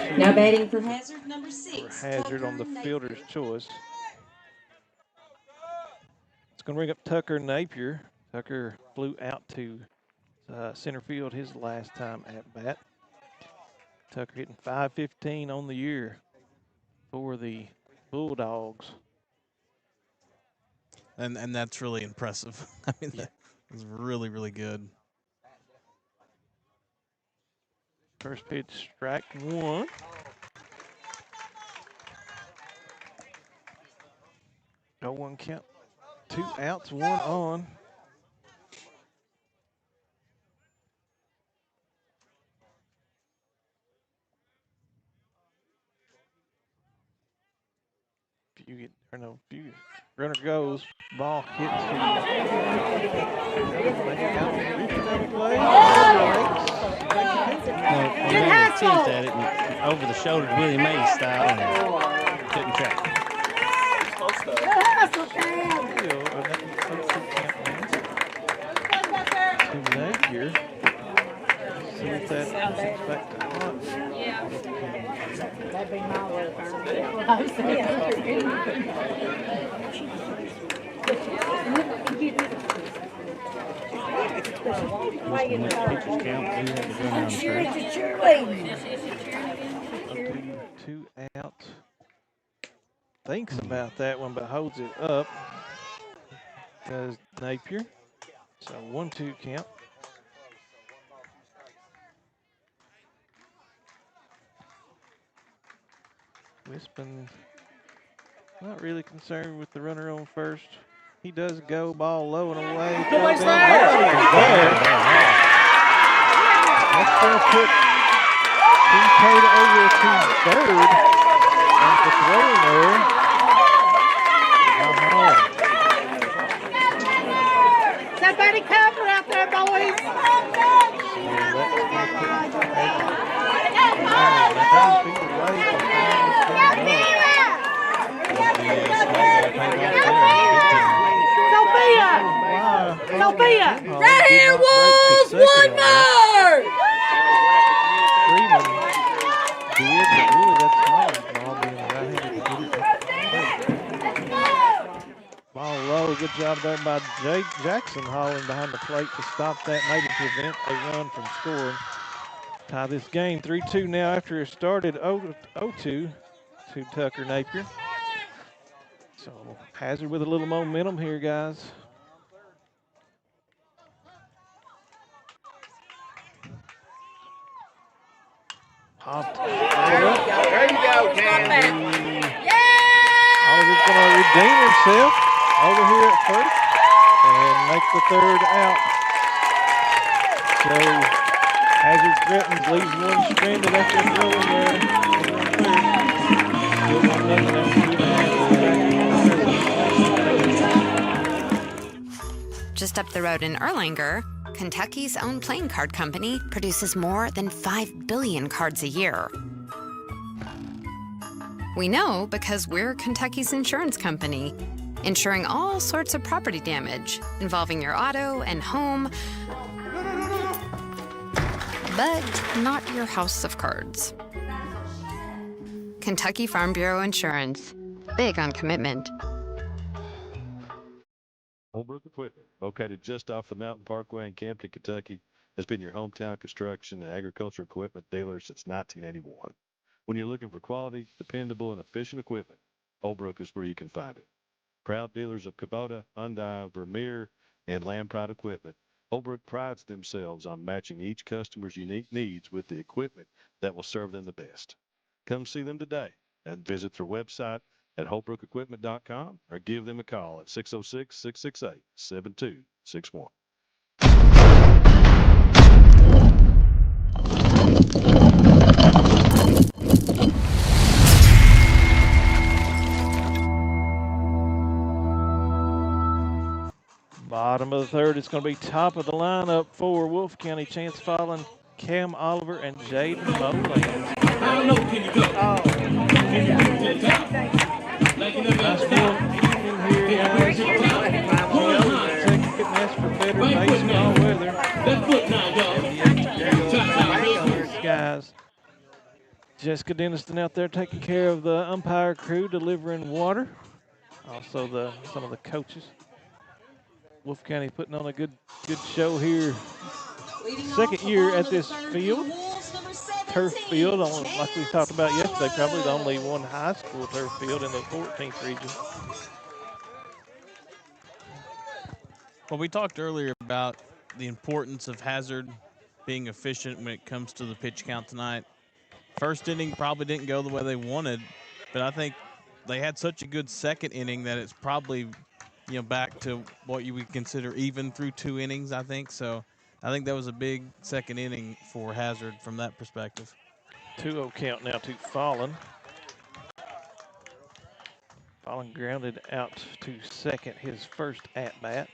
So, now batting for Hazard, number 6. For Hazard on the fielder's choice. It's going to bring up Tucker Napier. Tucker flew out to center field his last time at bat. Tucker hitting .515 on the year for the Bulldogs. And that's really impressive. I mean, that was really, really good. First pitch, strike 1. No 1 count. 2 outs, 1 on. Runner goes, ball hits Attempt at it and over the shoulder to Willie Mays style and couldn't track. that back to hot. Yeah. That'd be my work. I I'm sure it's a cheerleading. 2 out. Thinks about that one, but holds it up. Does Napier. So 1-2 count. Wispin not really concerned with the runner on first. He does go ball low and away. Nobody's Nobody there. is there. That's going to put Kincaid over to third. And the throwing there. Somebody cover out there, boys. Sophia! Right here, Wolves! One more! Freeman did, but really that's Holland's ball being right-handed. Ball low, good job there by Jackson Holland behind the plate to stop that, maybe prevent a run from scoring. Tie this game 3-2 now after it started 0-2 to Tucker Napier. So Hazard with a little momentum here, guys. Popped. There you go, Candy. Oliver's going to redeem himself over here at first and make the third out. So Hazard threatens, leaves one stranded after throwing there. Just up the road in Erlanger, Kentucky's own playing card company produces more than 5 billion cards a year. We know because we're Kentucky's insurance company, insuring all sorts of property damage involving your auto and home, but not your house of cards. Kentucky Farm Bureau Insurance. Big on commitment. Holbrook Equipment, located just off the Mountain Parkway in Campton, Kentucky, has been your hometown construction and agriculture equipment dealer since 1981. When you're looking for quality, dependable, and efficient equipment, Holbrook is where you can find it. Proud dealers of Kubota, Hyundai, Vermeer, and Land Pride equipment, Holbrook prides themselves on matching each customer's unique needs with the equipment that will serve them the best. Come see them today and visit their website at holbrookequipment.com or give them a call at 606-668-7261. Bottom of the third, it's going to be top of the lineup for Wolfe County. Chance Fallon, Cam Oliver, and Jaden Moland. Nice one evening here, guys. Kentucky couldn't ask for better baseball weather. Guys, Jessica Denniston out there taking care of the umpire crew, delivering water. Also some of the coaches. Wolfe County putting on a good show here. Second year at this field, turf field, like we talked about yesterday, probably the only one high school turf field in the 14th region. Well, we talked earlier about the importance of Hazard being efficient when it comes to the pitch count tonight. First inning probably didn't go the way they wanted, but I think they had such a good second inning that it's probably back to what you would consider even through 2 innings, I think. So I think that was a big second inning for Hazard from that perspective. 2-0 count now to Fallon. Fallon grounded out to second, his first at-bat.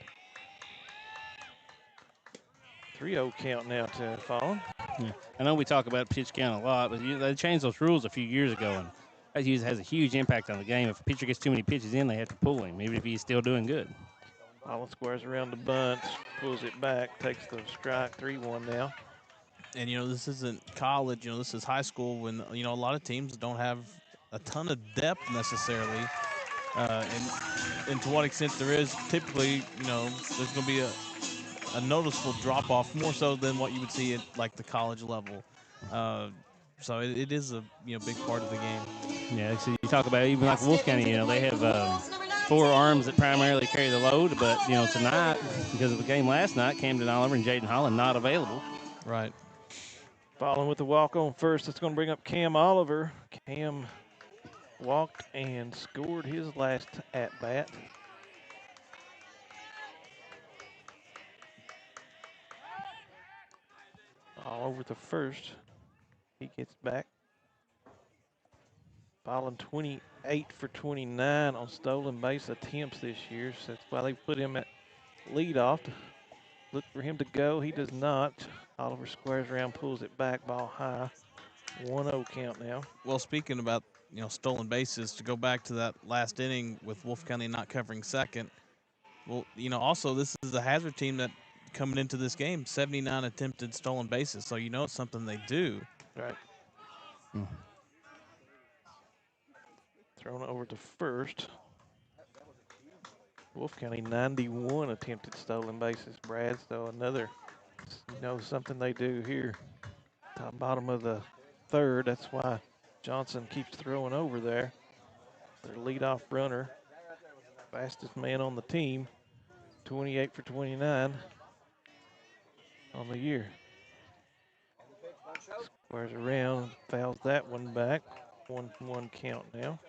3-0 count now to Fallon. Yeah. I know we talk about pitch count a lot, but they changed those rules a few years ago, and that has a huge impact on the game. If a pitcher gets too many pitches in, they have to pull him, even if he's still doing good. Fallon squares around the bunt, pulls it back, takes the strike, 3-1 now. And, this isn't college, this is high school when, a lot of teams don't have a ton of depth necessarily. And to what extent there is, typically, there's going to be a noticeable drop off more so than what you would see at like the college level. So it is a big part of the game. Yeah, so you talk about even like Wolfe County, they have 4 arms that primarily carry the load, but tonight because of the game last night, Camden Oliver and Jaden Holland not available. Right. Following with the walk on first, it's going to bring up Cam Oliver. Cam walked and scored his last at bat. All over the first. He gets back. Following 28 for 29 on stolen base attempts this year. So that's why they put him at leadoff. Look for him to go. He does not. Oliver squares around, pulls it back, ball high. 1-0 count now. Well, speaking about stolen bases, to go back to that last inning with Wolfe County not covering second. Well, also this is a Hazard team that coming into this game 79 attempted stolen bases, so it's something they do. Right. Thrown over to first. Wolfe County 91 attempted stolen bases. Brad, so another, something they do here. Top bottom of the third. That's why Johnson keeps throwing over there. Their leadoff runner, fastest man on the team, 28 for 29 on the year. Squares around, fouls that one back. 1-1 count now.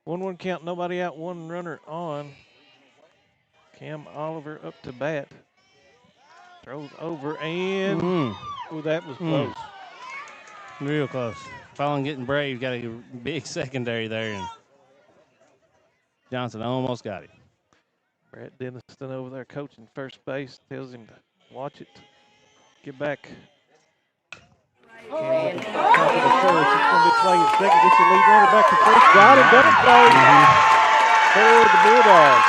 One count, nobody out, one runner on. Cam Oliver up to bat. Throws over and that was close. Real close. Fallen getting brave, got a big secondary there, and Johnson almost got him. Brett Denniston over there coaching first base, tells him to watch it. Get back. Cam looking top of the first. It's going to be playing at second. Gets the lead runner back to first. Got him. Double play for the Bulldogs.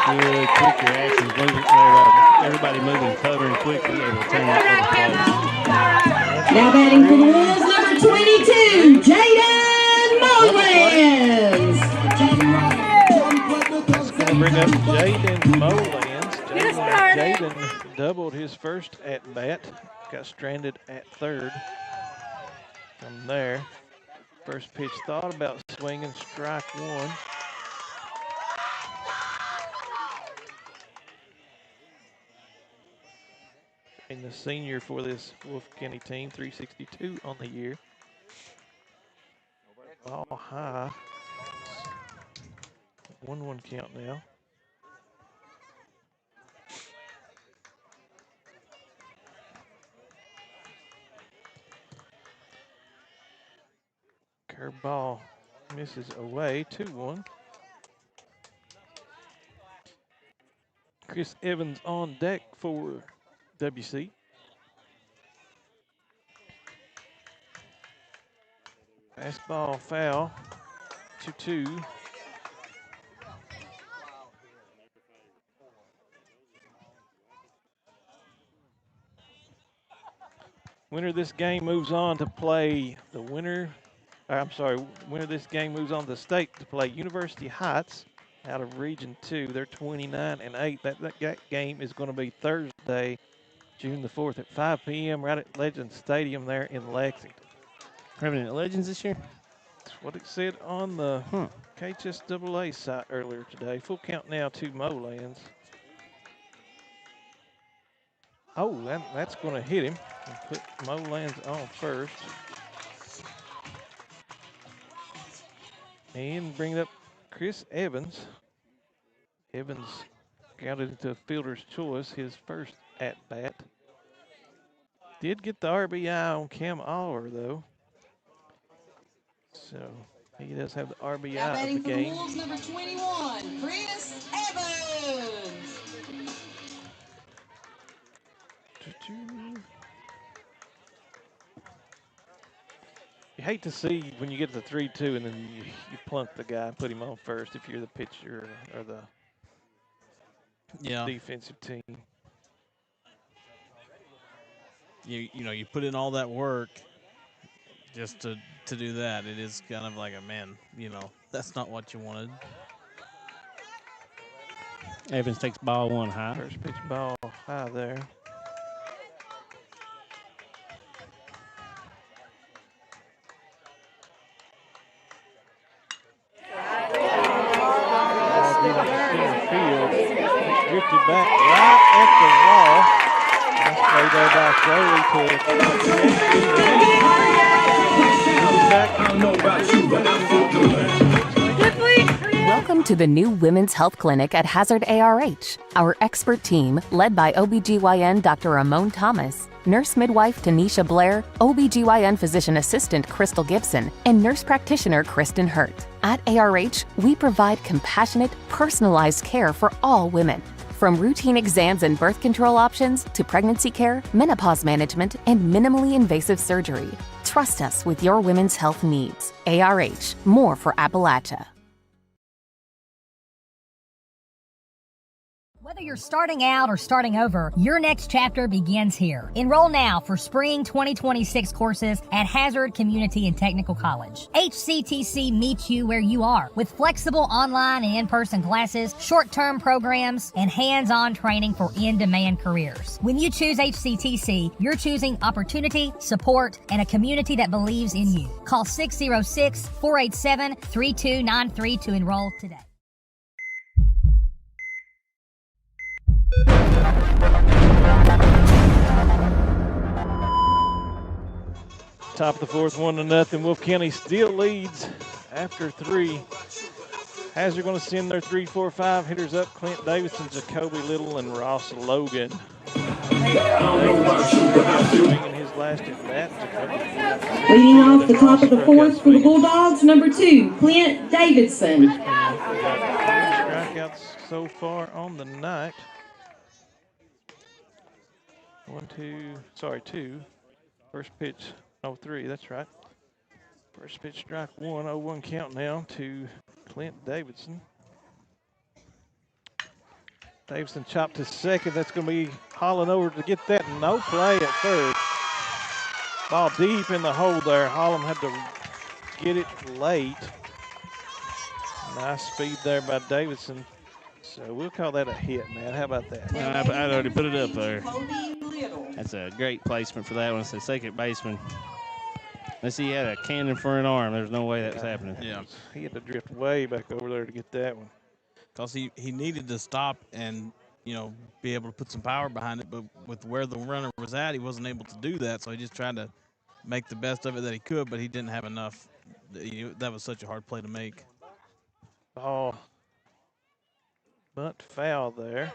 Good, quick reactions. Everybody moving, covering quickly, able to turn that over. Now batting for the Wolves, number 22, Jaden Mullins. It's going to bring up Jaden Mullins. Jaden doubled his first at bat. Got stranded at third. From there, first pitch thought about swinging, strike one. And the senior for this Wolfe County team, 362 on the year. Ball high. 1-1 count now. Curveball misses away, 2-1. Chris Evans on deck for WC. Fastball foul, 2-2. Winner of this game moves on to play the winner. Winner of this game moves on to the state to play University Heights out of Region 2. They're 29-8. That game is going to be Thursday, June the 4th at 5 p.m. right at Legends Stadium there in Lexington. Having it at Legends this year? That's what it said on the KHSAA site earlier today. Full count now to Molands. Oh, that's going to hit him. And put Molands on first. And bring up Chris Evans. Evans counted into a fielder's choice, his first at-bat. Did get the RBI on Cam Oliver, though. So he does have the RBI of the game. For the Wolves, number 21, Chris Evans. hate to see when you get to 3-2 and then you plunk the guy and put him on first if you're the pitcher or the defensive team. You know, you put in all that work just to do that. It is kind of like a, man, you know, that's not what you wanted. Evans takes ball one high. First pitch ball high there. Field. Drifted back right at the wall. That's played there by Crowley Welcome to the new Women's Health Clinic at Hazard ARH. Our expert team, led by OBGYN Dr. Ramon Thomas, nurse midwife Tanisha Blair, OBGYN physician assistant Crystal Gibson, and nurse practitioner Kristen Hurt. At ARH, we provide compassionate, personalized care for all women. From routine exams and birth control options to pregnancy care, menopause management, and minimally invasive surgery. Trust us with your women's health needs. ARH, more for Appalachia. Whether you're starting out or starting over, your next chapter begins here. Enroll now for spring 2026 courses at Hazard Community and Technical College. HCTC meets you where you are with flexible online and in-person classes, short-term programs, and hands-on training for in-demand careers. When you choose HCTC, you're choosing opportunity, support, and a community that believes in you. Call 606-487-3293 to enroll today. Top of the fourth, 1-0. Wolfe County still leads after 3. Hazard going to send their 3-4-5 hitters up. Clint Davidson, Jacoby Little, and Ross Logan. His last at bat. Leading off the top of the fourth for the Bulldogs, number 2, Clint Davidson. Strikeouts so far on the night. 2. First pitch, 0-3, that's right. First pitch, strike 1, 0-1 count now to Clint Davidson. Davidson chopped to second. That's going to be Holland over to get that. No play at third. Ball deep in the hole there. Holland had to get it late. Nice speed there by Davidson. So we'll call that a hit, man. How about that? I'd already put it up there. That's a great placement for that one. It's the second baseman. Unless he had a cannon for an arm, there's no way that was happening. Yeah. He had to drift way back over there to get that one. Because he needed to stop and, you know, be able to put some power behind it. But with where the runner was at, he wasn't able to do that. So he just tried to make the best of it that he could, but he didn't have enough. That was such a hard play to make. Oh, bunt foul there.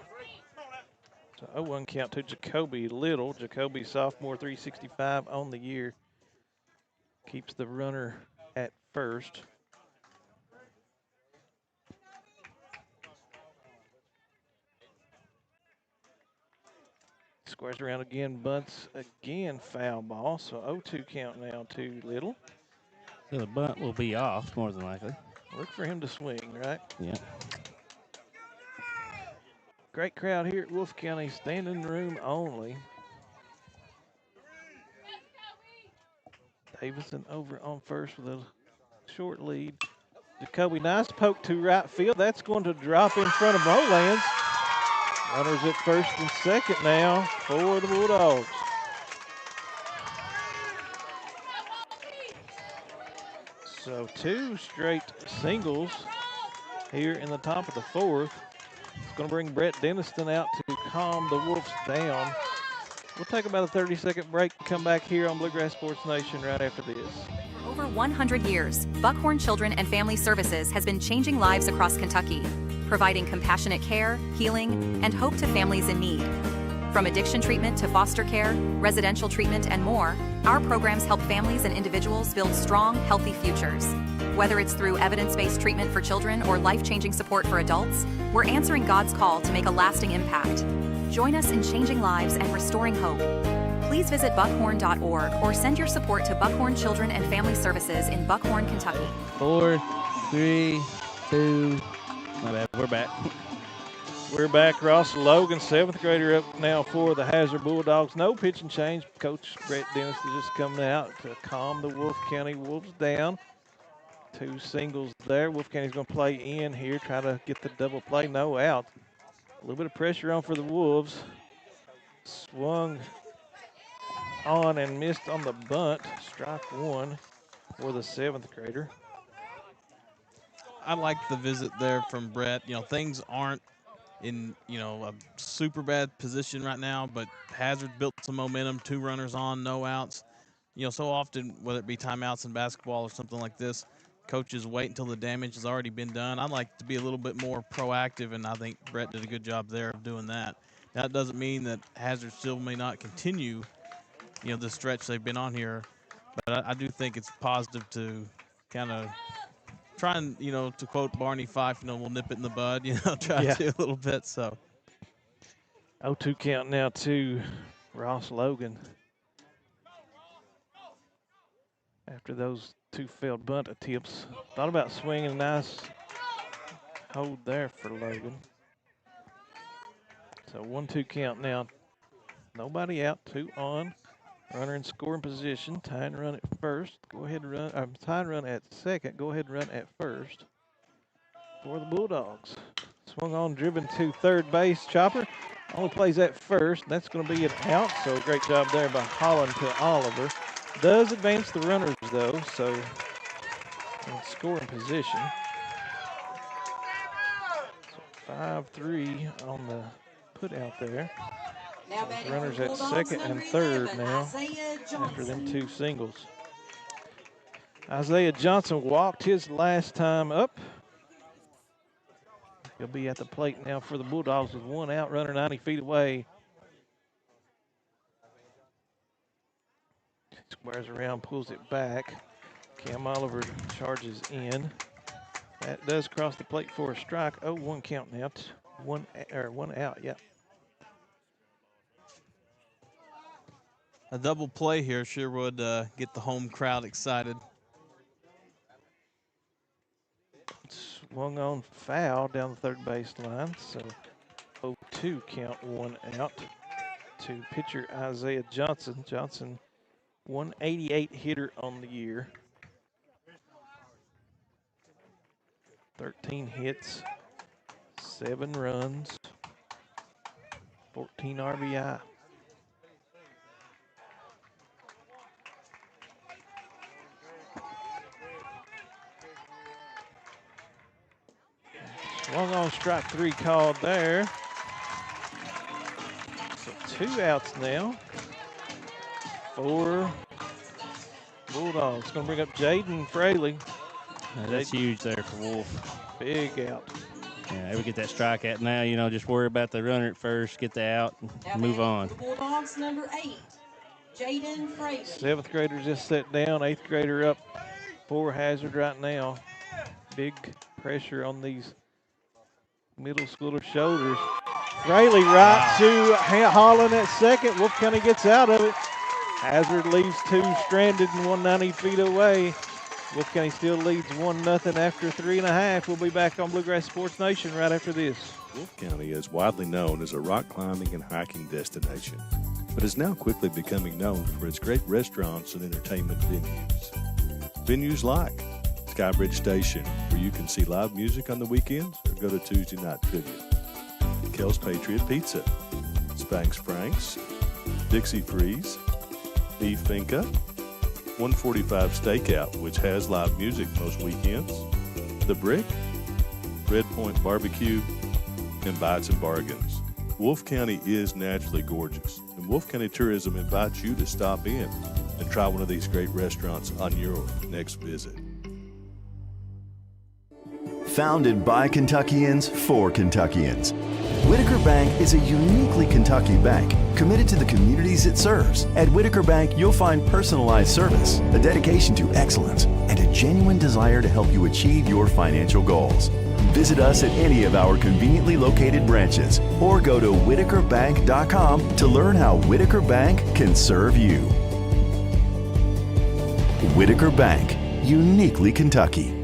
So 0-1 count to Jacoby Little. Jacoby, sophomore, 365 on the year. Keeps the runner at first. Squares around again, bunts again, foul ball. So 0-2 count now to Little. So the bunt will be off, more than likely. Look for him to swing, right? Yeah. Great crowd here at Wolfe County, standing room only. Davidson over on first with a short lead. Jacoby, nice poke to right field. That's going to drop in front of Molands. Runners at first and second now for the Bulldogs. So 2 straight singles here in the top of the fourth. It's going to bring Brett Denniston out to calm the Wolves down. We'll take about a 30-second break and come back here on Bluegrass Sports Nation right after this. For over 100 years, Buckhorn Children and Family Services has been changing lives across Kentucky, providing compassionate care, healing, and hope to families in need. From addiction treatment to foster care, residential treatment, and more, our programs help families and individuals build strong, healthy futures. Whether it's through evidence-based treatment for children or life-changing support for adults, we're answering God's call to make a lasting impact. Join us in changing lives and restoring hope. please visit buckhorn.org or send your support to Buckhorn Children and Family Services in Buckhorn, Kentucky. 4, 3, 2. My bad. We're back. We're back. Ross Logan, 7th grader, up now for the Hazard Bulldogs. No pitching change. Coach Brett Dennis is just coming out to calm the Wolfe County Wolves down. 2 singles there. Wolfe County's going to play in here, try to get the double play. No out. A little bit of pressure on for the Wolves. Swung on and missed on the bunt. Strike 1 for the 7th grader. I like the visit there from Brett. You know, things aren't in, a super bad position right now, but Hazard built some momentum, 2 runners on, no outs. So often, whether it be timeouts in basketball or something like this, coaches wait until the damage has already been done. I'd like to be a little bit more proactive, and I think Brett did a good job there of doing that. Now, it doesn't mean that Hazard still may not continue, the stretch they've been on here, but I do think it's positive to kind of try and, to quote Barney Fife, we'll nip it in the bud, try to a little bit. So 0-2 count now to Ross Logan. After those 2 failed bunt attempts, thought about swinging a nice hold there for Logan. So 1-2 count now. Nobody out, 2 on. Runner in scoring position. Tying run at first. Go ahead and run. Tying run at second. Go ahead and run at first for the Bulldogs. Swung on, driven to third base. Chopper only plays at first. That's going to be an out. So great job there by Holland to Oliver. Does advance the runners though. So in scoring position. So 5-3 on the put out there. Runners at second and third now after them 2 singles. Isaiah Johnson walked his last time up. He'll be at the plate now for the Bulldogs with 1 out, runner 90 feet away. Squares around, pulls it back. Cam Oliver charges in. That does cross the plate for a strike. 0-1 count now. 1 out, yeah. A double play here sure would get the home crowd excited. Swung on foul down the third baseline, so 0-2 count, 1 out to pitcher Isaiah Johnson. Johnson, 188 hitter on the year. 13 hits, 7 runs, 14 RBI. Swung on, strike 3 called there. So 2 outs now for Bulldogs. Going to bring up Jaden Fraley. That's huge there for Wolfe. Big out. Yeah, we get that strikeout now, just worry about the runner at first, get the out, and move on. Bulldogs number 8, Jaden Fraley. 7th grader just set down, 8th grader up for Hazard right now. Big pressure on these middle schooler shoulders. Fraley right to Holland at second. Wolfe County gets out of it. Hazard leaves 2 stranded and 190 feet away. Wolfe County still leads 1-0 after 3.5. We'll be back on Bluegrass Sports Nation right after this. Wolfe County is widely known as a rock climbing and hiking destination, but is now quickly becoming known for its great restaurants and entertainment venues. Venues like Skybridge Station, where you can see live music on the weekends or go to Tuesday night trivia. Kel's Patriot Pizza, Spanx Frank's, Dixie Freeze, Beef Finca, 145 Stakeout, which has live music most weekends, The Brick, Red Point Barbecue, and Bites and Bargains. Wolfe County is naturally gorgeous, and Wolfe County Tourism invites you to stop in and try one of these great restaurants on your next visit. Founded by Kentuckians for Kentuckians, Whitaker Bank is a uniquely Kentucky bank committed to the communities it serves. At Whitaker Bank, you'll find personalized service, a dedication to excellence, and a genuine desire to help you achieve your financial goals. Visit us at any of our conveniently located branches or go to whitakerbank.com to learn how Whitaker Bank can serve you. Whitaker Bank, uniquely Kentucky.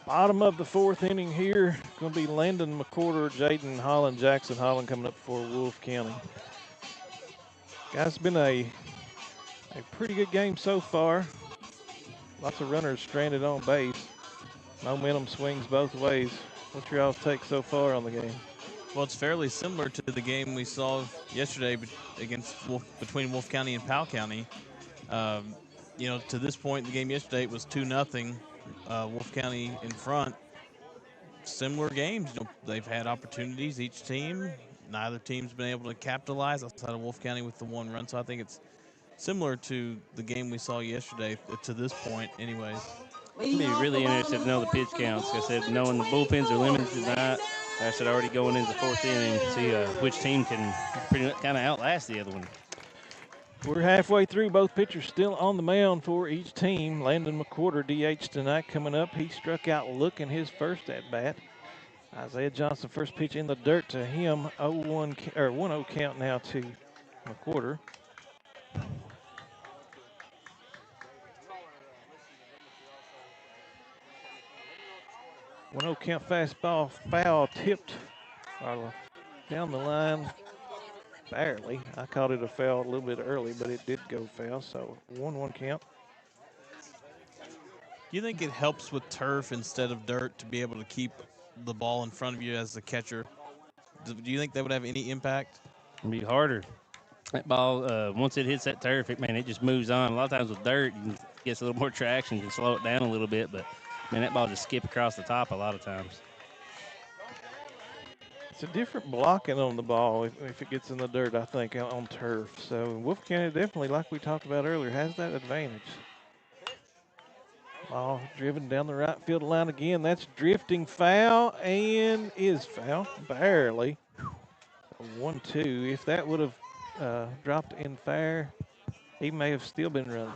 Bottom of the fourth inning here, going to be Landon McCorder, Jaden Holland, Jackson Holland coming up for Wolfe County. Guys, it's been a pretty good game so far. Lots of runners stranded on base. Momentum swings both ways. What's your all's take so far on the game? Well, it's fairly similar to the game we saw yesterday between Wolfe County and Powell County. You know, to this point in the game yesterday, it was 2-0. Wolfe County in front. Similar games. You know, they've had opportunities, each team. Neither team's been able to capitalize outside of Wolfe County with the 1 run. So I think it's similar to the game we saw yesterday to this point anyways. I'd be really interested to know the pitch counts. Like I said, knowing the bullpens are limited tonight, I said already going into the fourth inning, see which team can pretty much kind of outlast the other one. We're halfway through. Both pitchers still on the mound for each team. Landon McCorder, DH tonight, coming up. He struck out looking his first at bat. Isaiah Johnson, first pitch in the dirt to him. 1-0 count now to McCorder. One 0 count fastball, foul tipped down the line. Barely. I called it a foul a little bit early, but it did go foul, so 1-1 count. Do you think it helps with turf instead of dirt to be able to keep the ball in front of you as the catcher? Do you think that would have any impact? It'd be harder. That ball, once it hits that turf, it just moves on. A lot of times with dirt, it gets a little more traction, you can slow it down a little bit, but man, that ball just skip across the top a lot of times. It's a different blocking on the ball if it gets in the dirt, I think, on turf. So Wolfe County definitely, like we talked about earlier, has that advantage. Ball driven down the right field line again. That's drifting foul and is foul, barely. 1-2. If that would have dropped in fair, he may have still been running.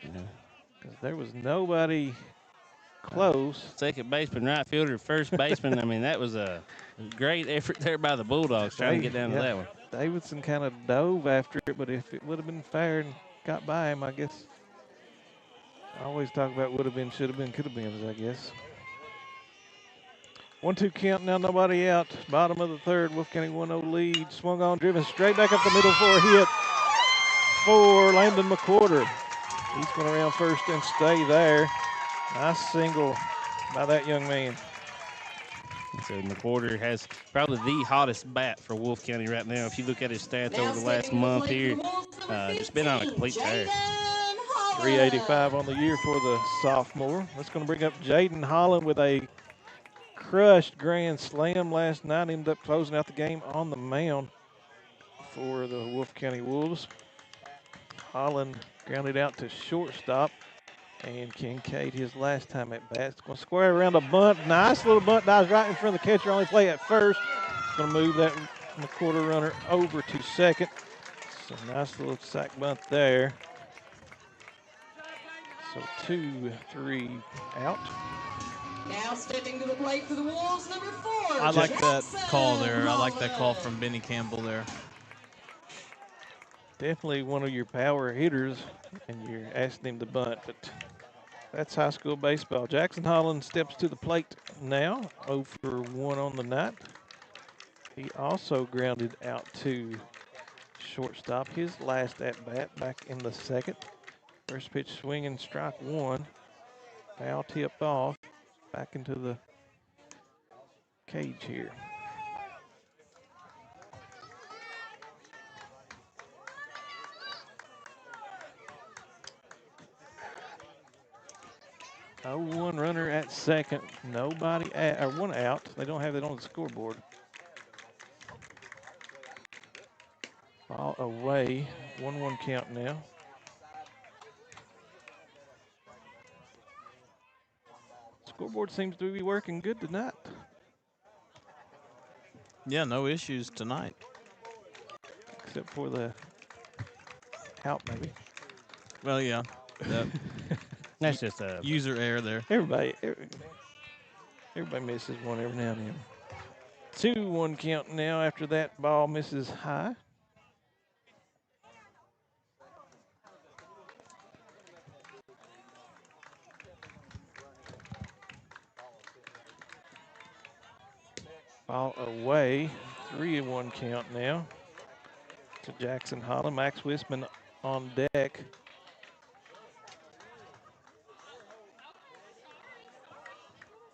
Because there was nobody close. Second baseman, right fielder, first baseman. I mean, that was a great effort there by the Bulldogs trying to get down to that one. Davidson kind of dove after it, but if it would have been fair and got by him, I guess. I always talk about would have been, should have been, could have been, I guess. 1-2 count now, nobody out. Bottom of the third, Wolfe County 1-0 lead. Swung on, driven straight back up the middle for a hit for Landon McCorder. He's going around first and stay there. Nice single by that young man. So McCorder has probably the hottest bat for Wolfe County right now. If you look at his stats over the last month here, just been on a complete tear. 385 on the year for the sophomore. That's going to bring up Jaden Holland with a crushed grand slam last night. Ended up closing out the game on the mound for the Wolfe County Wolves. Holland grounded out to shortstop. And Kincaid, his last time at bat, is going to square around a bunt. Nice little bunt, dives right in front of the catcher. Only play at first. Going to move that McCorder runner over to second. So nice little sack bunt there. So 2-3 out. Now stepping to the plate for the Wolves, number 4. I like that call there. I like that call from Benny Campbell there. Definitely one of your power hitters, and you're asking him to bunt, but that's high school baseball. Jackson Holland steps to the plate now, 0 for 1 on the night. He also grounded out to shortstop, his last at-bat back in the second. First pitch swinging, strike one. Foul tip off, back into the cage here. Oh, one runner at second. Nobody at, or one out. They don't have it on the scoreboard. Ball away. 1-1 count now. Scoreboard seems to be working good tonight. Yeah, no issues tonight. Except for the out, maybe. Well, yeah. That's just a user error there. Everybody misses one every now and then. 2-1 count now after that ball misses high. Ball away. 3-1 count now to Jackson Holland. Max Wisman on deck.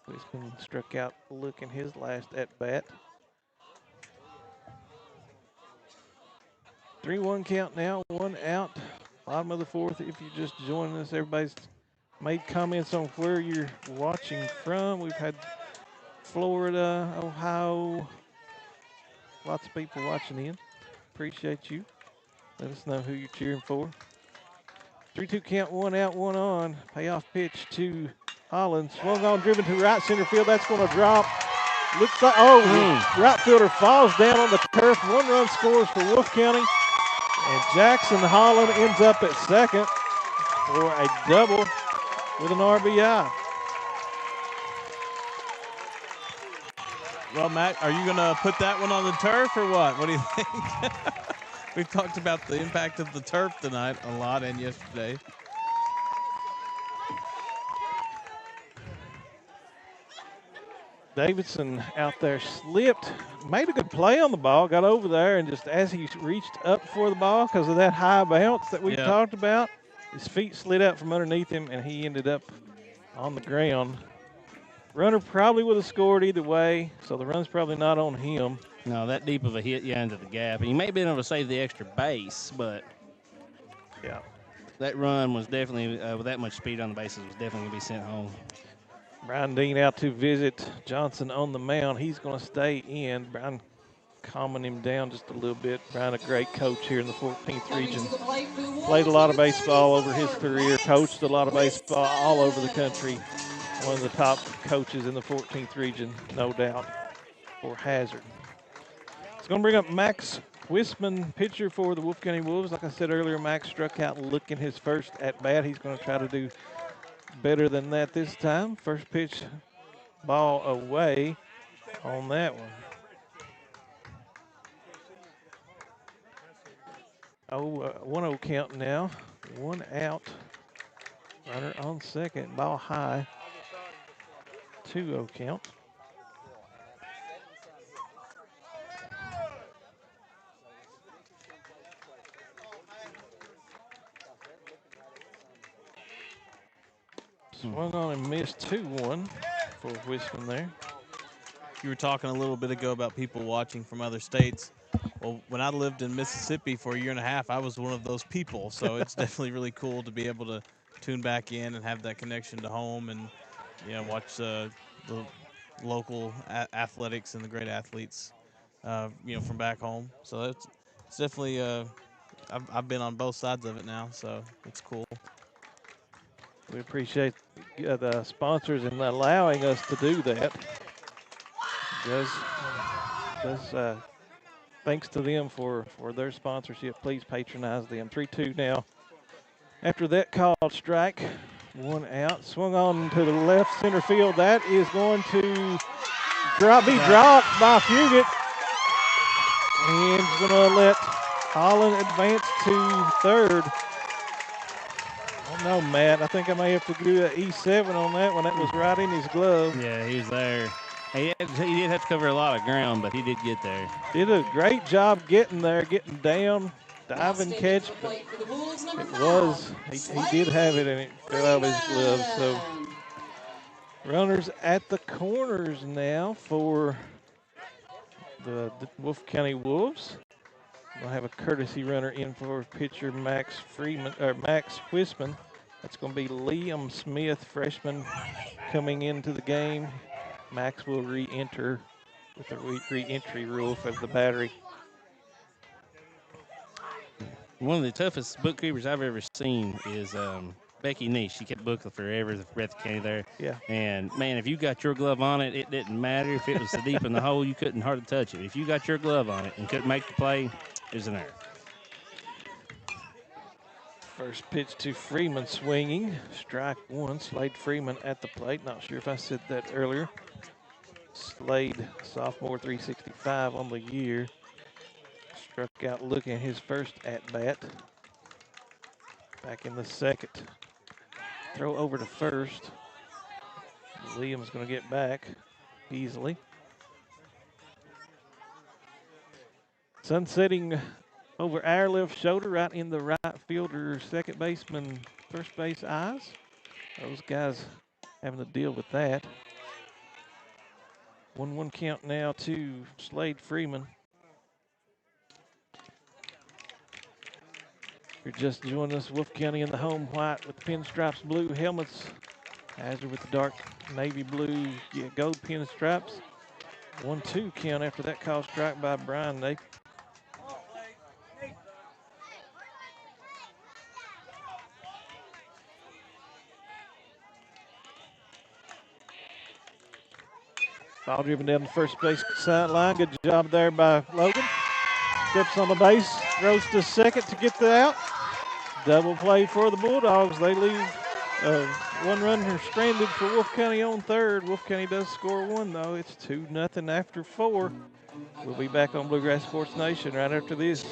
Wisman struck out looking his last at bat. 3-1 count now, 1 out. Bottom of the 4th. If you just joined us, everybody's made comments on where you're watching from. We've had Florida, Ohio, lots of people watching in. Appreciate you. Let us know who you're cheering for. 3-2 count, 1 out, 1 on. Payoff pitch to Holland. Swung on, driven to right center field. That's going to drop. Looks like, right fielder falls down on the turf. 1 run scores for Wolfe County. And Jackson Holland ends up at second for a double with an RBI. Well, Matt, are you going to put that one on the turf or what? What do you think? We've talked about the impact of the turf tonight a lot and yesterday. Davidson out there slipped, made a good play on the ball, got over there, and just as he reached up for the ball because of that high bounce that we talked about, his feet slid out from underneath him, and he ended up on the ground. Runner probably would have scored either way, so the run's probably not on him. No, that deep of a hit, into the gap. And you may have been able to save the extra base, but that run was definitely, with that much speed on the bases, was definitely going to be sent home. Brian Dean out to visit Johnson on the mound. He's going to stay in. Brian calming him down just a little bit. Brian, a great coach here in the 14th region. Played a lot of baseball over his career, coached a lot of baseball all over the country. One of the top coaches in the 14th region, no doubt, for Hazard. It's going to bring up Max Wisman, pitcher for the Wolfe County Wolves. Like I said earlier, Max struck out looking his first at-bat. He's going to try to do better than that this time. First pitch, ball away on that one. 1-0 count now. 1 out. Runner on second. Ball high. 2-0 count. Swung on and missed 2-1 for Wisman there. You were talking a little bit ago about people watching from other states. Well, when I lived in Mississippi for a year and a half, I was one of those people. So it's definitely really cool to be able to tune back in and have that connection to home and, watch the local athletics and the great athletes, from back home. So it's definitely, I've been on both sides of it now, so it's cool. We appreciate the sponsors in allowing us to do that. Thanks to them for their sponsorship. Please patronize them. 3-2 now. After that called strike, 1 out. Swung on to the left center field. That is going to be dropped by Fugit. And going to let Holland advance to third. No, Matt, I think I may have to do an E7 on that one. That was right in his glove. Yeah, he was there. He did have to cover a lot of ground, but he did get there. Did a great job getting there, getting down, diving catch. But he did have it, and it fell out of his glove. So runners at the corners now for the Wolfe County Wolves. We'll have a courtesy runner in for pitcher Max Wisman. That's going to be Liam Smith, freshman, coming into the game. Max will re-enter with the re-entry rule for the battery. One of the toughest bookkeepers I've ever seen is Becky Niche. She kept booking forever at Breath County there. Yeah. And, man, if you got your glove on it, it didn't matter. If it was so deep in the hole, you couldn't hardly touch it. If you got your glove on it and couldn't make the play, it was an error. First pitch to Freeman swinging. Strike one. Slade Freeman at the plate. Not sure if I said that earlier. Slade, sophomore, 365 on the year. Struck out looking his first at-bat. Back in the second. Throw over to first. Williams going to get back easily. Sun setting over our left shoulder, right in the right fielder, second baseman, first base eyes. Those guys having to deal with that. 1-1 count now to Slade Freeman. You're just joining us, Wolfe County in the home white with the pinstripes blue helmets. Hazard with the dark navy blue gold pinstripes. 1-2 count after that call strike by Brian Nathan. Ball driven down the first base sideline. Good job there by Logan. Steps on the base, throws to second to get the out. Double play for the Bulldogs. They leave one runner stranded for Wolfe County on third. Wolfe County does score one, though. It's 2-0 after 4. We'll be back on Bluegrass Sports Nation right after this.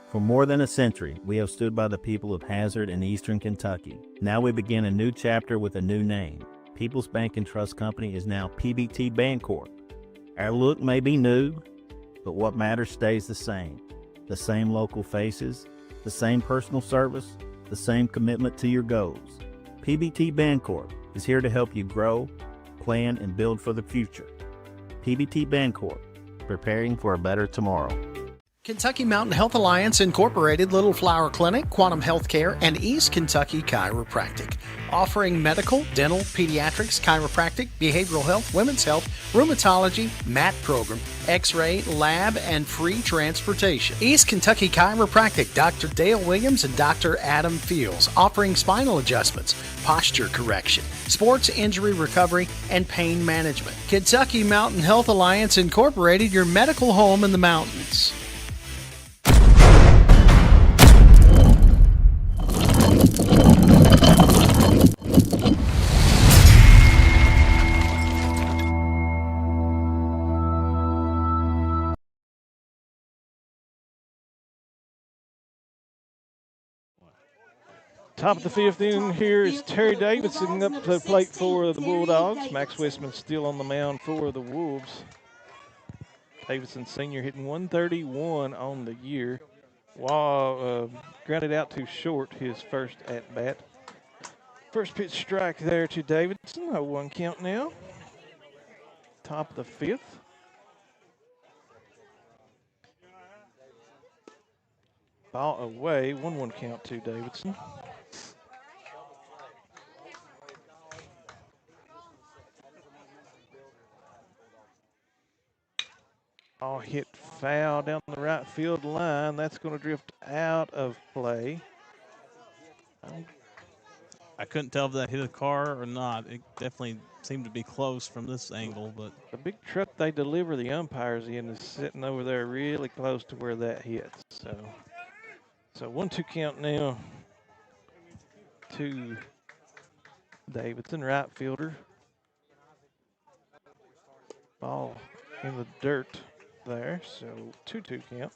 For more than a century, we have stood by the people of Hazard and Eastern Kentucky. Now we begin a new chapter with a new name. People's Bank and Trust Company is now PBT Bancorp. Our look may be new, but what matters stays the same. The same local faces, the same personal service, the same commitment to your goals. PBT Bancorp is here to help you grow, plan, and build for the future. PBT Bancorp, preparing for a better tomorrow. Kentucky Mountain Health Alliance Incorporated, Little Flower Clinic, Quantum Healthcare, and East Kentucky Chiropractic. Offering medical, dental, pediatrics, chiropractic, behavioral health, women's health, rheumatology, MAT program, x-ray, lab, and free transportation. East Kentucky Chiropractic, Dr. Dale Williams and Dr. Adam Fields. Offering spinal adjustments, posture correction, sports injury recovery, and pain management. Kentucky Mountain Health Alliance Incorporated, your medical home in the mountains. Top of the fifth inning here is Terry Davidson up to the plate for the Bulldogs. Max Westman still on the mound for the Wolves. Davidson Sr. hitting 131 on the year. While grounded out too short his first at-bat. First pitch strike there to Davidson. 0-1 count now. Top of the fifth. Ball away. 1-1 count to Davidson. Ball hit foul down the right field line. That's going to drift out of play. I couldn't tell if that hit a car or not. It definitely seemed to be close from this angle, but the big truck they deliver the umpires in is sitting over there really close to where that hits. So 1-2 count now to Davidson, right fielder. Ball in the dirt there, so 2-2 count.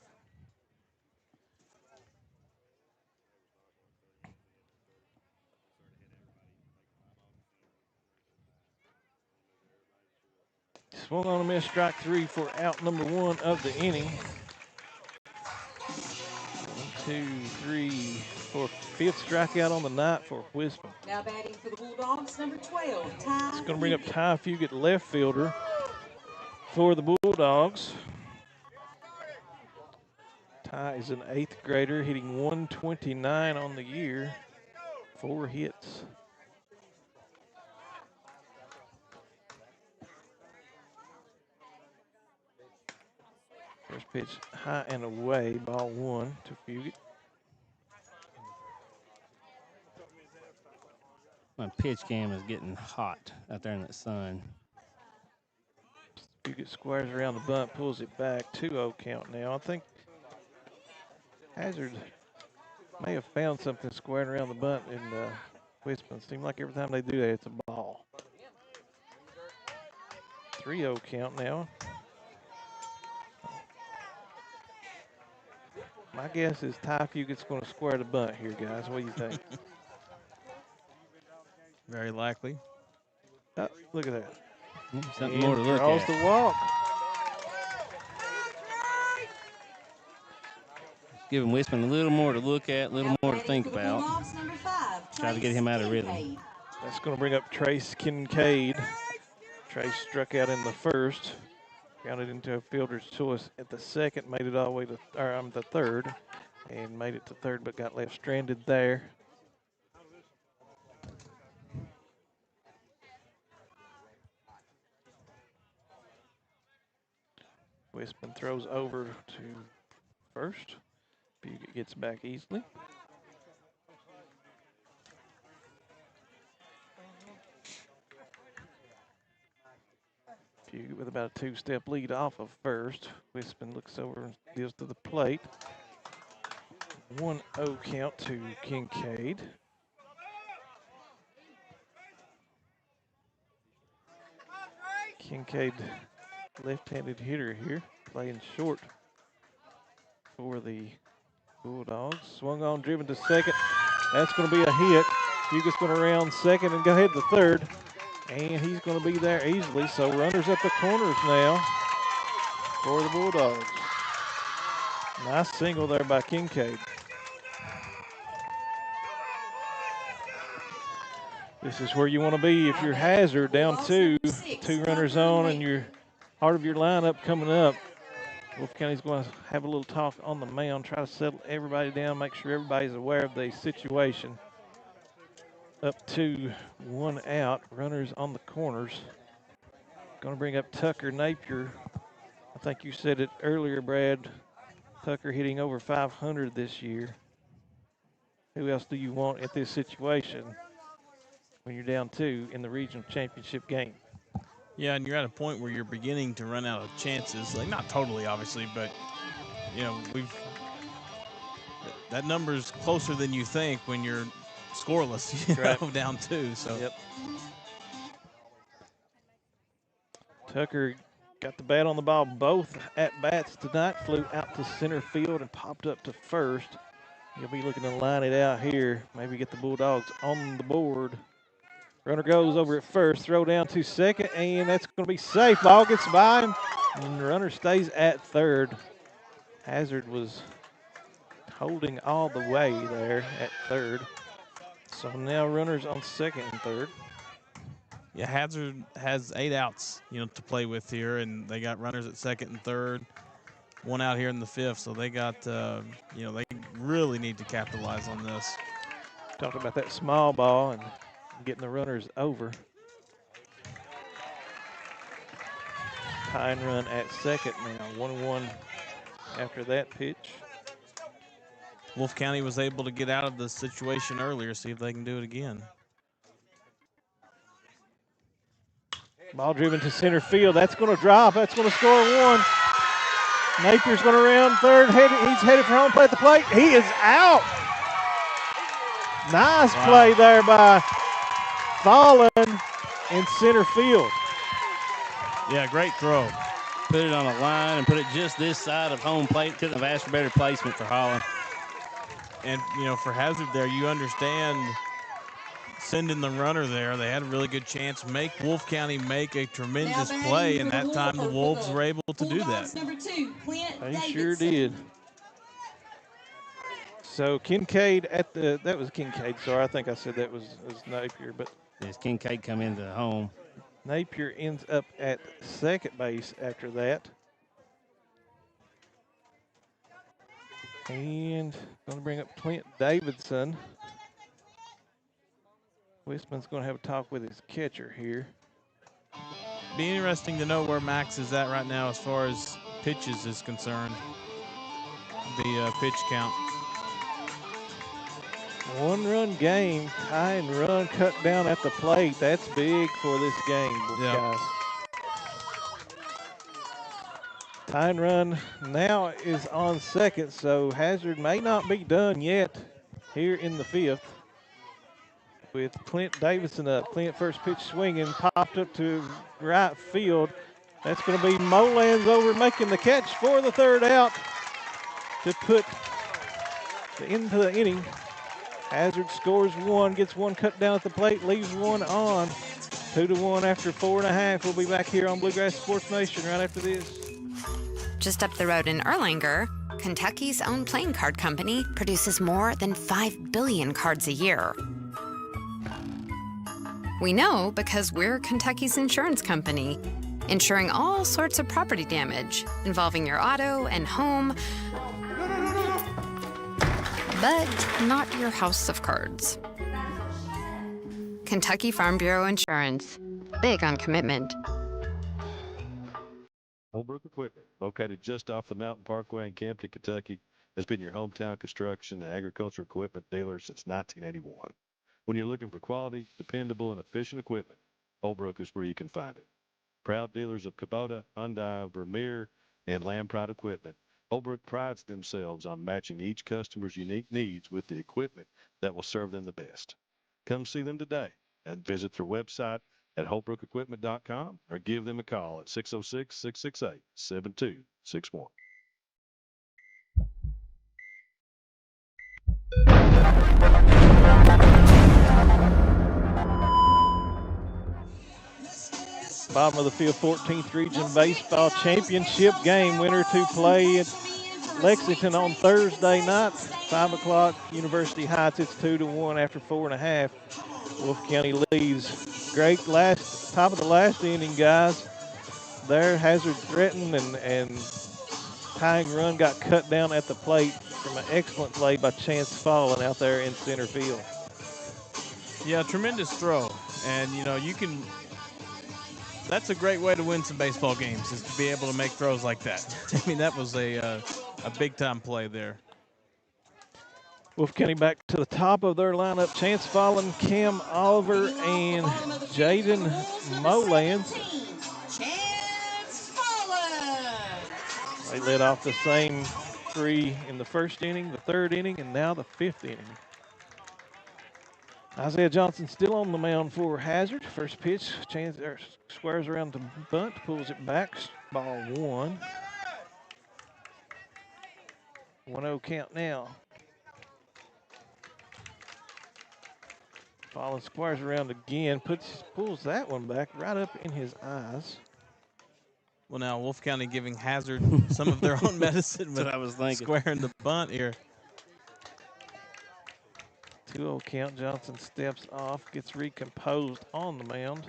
Swung on a miss, strike three for out number one of the inning. 1, 2, 3, 4, fifth strikeout on the night for Wisman. Now batting for the Bulldogs, number 12, Ty. It's going to bring up Ty Fugate, left fielder for the Bulldogs. Ty is an eighth grader, hitting 129 on the year, 4 hits. First pitch high and away, ball one to Fugate. My pitch cam is getting hot out there in the sun. Fugit squares around the bunt, pulls it back. 2-0 count now. I think Hazard may have found something squaring around the bunt in Wispin. Seems like every time they do that, it's a ball. 3-0 count now. My guess is Ty Fugit's going to square the bunt here, guys. What do you think? Very likely. Oh, look at that. Something more to look draws at. the walk. Giving Wispin a little more to look at, a little more to think about. Try to get him out of rhythm. That's going to bring up Trace Kincaid. Trace struck out in the first. Grounded into a fielder's choice at the second. Made it all the way to the third. And made it to third, but got left stranded there. Wispin throws over to first. Fugit gets back easily. Fugit with about a 2-step lead off of first. Wispin looks over and deals to the plate. 1-0 count to Kincaid. Kincaid, left-handed hitter here, playing short for the Bulldogs. Swung on, driven to second. That's going to be a hit. Fugit's going to round second and go ahead to third. And he's going to be there easily. So runners at the corners now for the Bulldogs. Nice single there by Kincaid. This is where you want to be if you're Hazard, down two runners on, and you're part of your lineup coming up. Wolfe County's going to have a little talk on the mound, try to settle everybody down, make sure everybody's aware of the situation. Up 2, 1 out, runners on the corners. Going to bring up Tucker Napier. I think you said it earlier, Brad. Tucker hitting over 500 this year. Who else do you want at this situation when you're down 2 in the regional championship game? Yeah, and you're at a point where you're beginning to run out of chances. Like, not totally, obviously, but, you know, that number's closer than you think when you're scoreless, you know, down 2. So. Yep. Tucker got the bat on the ball both at-bats tonight, flew out to center field and popped up to first. He'll be looking to line it out here, maybe get the Bulldogs on the board. Runner goes over at first, throw down to second, and that's going to be safe. Ball gets by him, and the runner stays at third. Hazard was holding all the way there at third. So now runners on second and third. Yeah, Hazard has 8 outs, you know, to play with here, and they got runners at second and third, 1 out here in the 5th. So they got, you know, they really need to capitalize on this. Talking about that small ball and getting the runners over. Tying run at second now, 1-1 after that pitch. Wolfe County was able to get out of the situation earlier, see if they can do it again. Ball driven to center field. That's going to drop. That's going to score 1. Napier's going to round third. He's headed for home plate at the plate. He is out. Nice play there by Fallen in center field. Yeah, great throw. Put it on a line and put it just this side of home plate. Couldn't have asked for better placement for Holland. And, you know, for Hazard there, you understand sending the runner there. They had a really good chance. Make Wolfe County make a tremendous play, and that time the Wolves were able to do that. They sure did. So Kincaid that was Kincaid, sorry. I think I said that was Napier, but. Yes, Kincaid come into home. Napier ends up at second base after that. And going to bring up Clint Davidson. Wispin's going to have a talk with his catcher here. Be interesting to know where Max is at right now as far as pitches is concerned. The pitch count. One-run game, tie and run, cut down at the plate. That's big for this game, guys. Tie and run now is on second, so Hazard may not be done yet here in the fifth. With Clint Davison up. Clint first pitch swinging, popped up to right field. That's going to be Molan's over making the catch for the third out to put the end to the inning. Hazard scores one, gets one cut down at the plate, leaves one on. 2-1 after 4.5. We'll be back here on Bluegrass Sports Nation right after this. Just up the road in Erlanger, Kentucky's own playing card company produces more than 5 billion cards a year. We know because we're Kentucky's insurance company, insuring all sorts of property damage involving your auto and home, but not your house of cards. Kentucky Farm Bureau Insurance. Big on commitment. Holbrook Equipment, located just off the Mountain Parkway in Campton, Kentucky, has been your hometown construction and agricultural equipment dealer since 1981. When you're looking for quality, dependable, and efficient equipment, Holbrook is where you can find it. Proud dealers of Kubota, Hyundai, Vermeer, and Lampride equipment, Holbrook prides themselves on matching each customer's unique needs with the equipment that will serve them the best. Come see them today and visit their website at holbrookequipment.com or give them a call at 606-668-7261. Bottom of the field, 14th Region Baseball Championship game. Winner to play at Lexington on Thursday night, 5 o'clock, University Heights. It's 2-1 after 4.5. Wolfe County leads. Great top of the last inning, guys. There, Hazard threatened and tying run got cut down at the plate from an excellent play by Chance Fallen out there in center field. Yeah, tremendous throw. And, you can – that's a great way to win some baseball games, is to be able to make throws like that. I mean, that was a big-time play there. Wolfe County back to the top of their lineup. Chance Fallen, Cam Oliver, and Jaden Molans. Chance Fallen. They led off the same three in the first inning, the third inning, and now the fifth inning. Isaiah Johnson still on the mound for Hazard. First pitch, Chance squares around the bunt, pulls it back, ball one. 1-0 count now. Fallen squares around again, pulls that one back right up in his eyes. Well, now Wolfe County giving Hazard some of their own medicine with I was thinking. squaring the bunt here. 2-0 count. Johnson steps off, gets recomposed on the mound.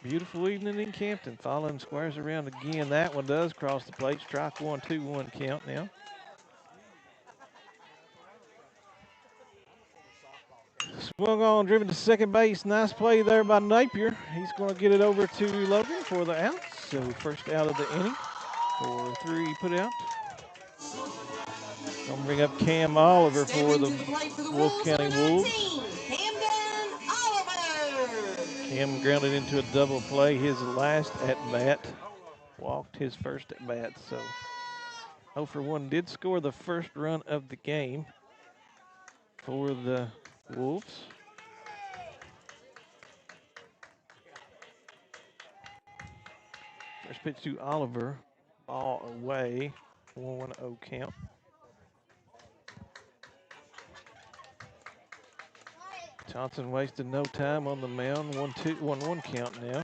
Beautiful evening in Campton. Fallen squares around again. That one does cross the plate. Strike one, 2-1 count now. Swung on, driven to second base. Nice play there by Napier. He's going to get it over to Logan for the out. So first out of the inning for 3 put out. Going to bring up Cam Oliver for the Wolfe County Wolves. Cam grounded into a double play. His last at bat, walked his first at bat. So 0 for 1 did score the first run of the game for the Wolves. First pitch to Oliver, ball away, 1-0 count. Johnson wasted no time on the mound, 1-1 count now.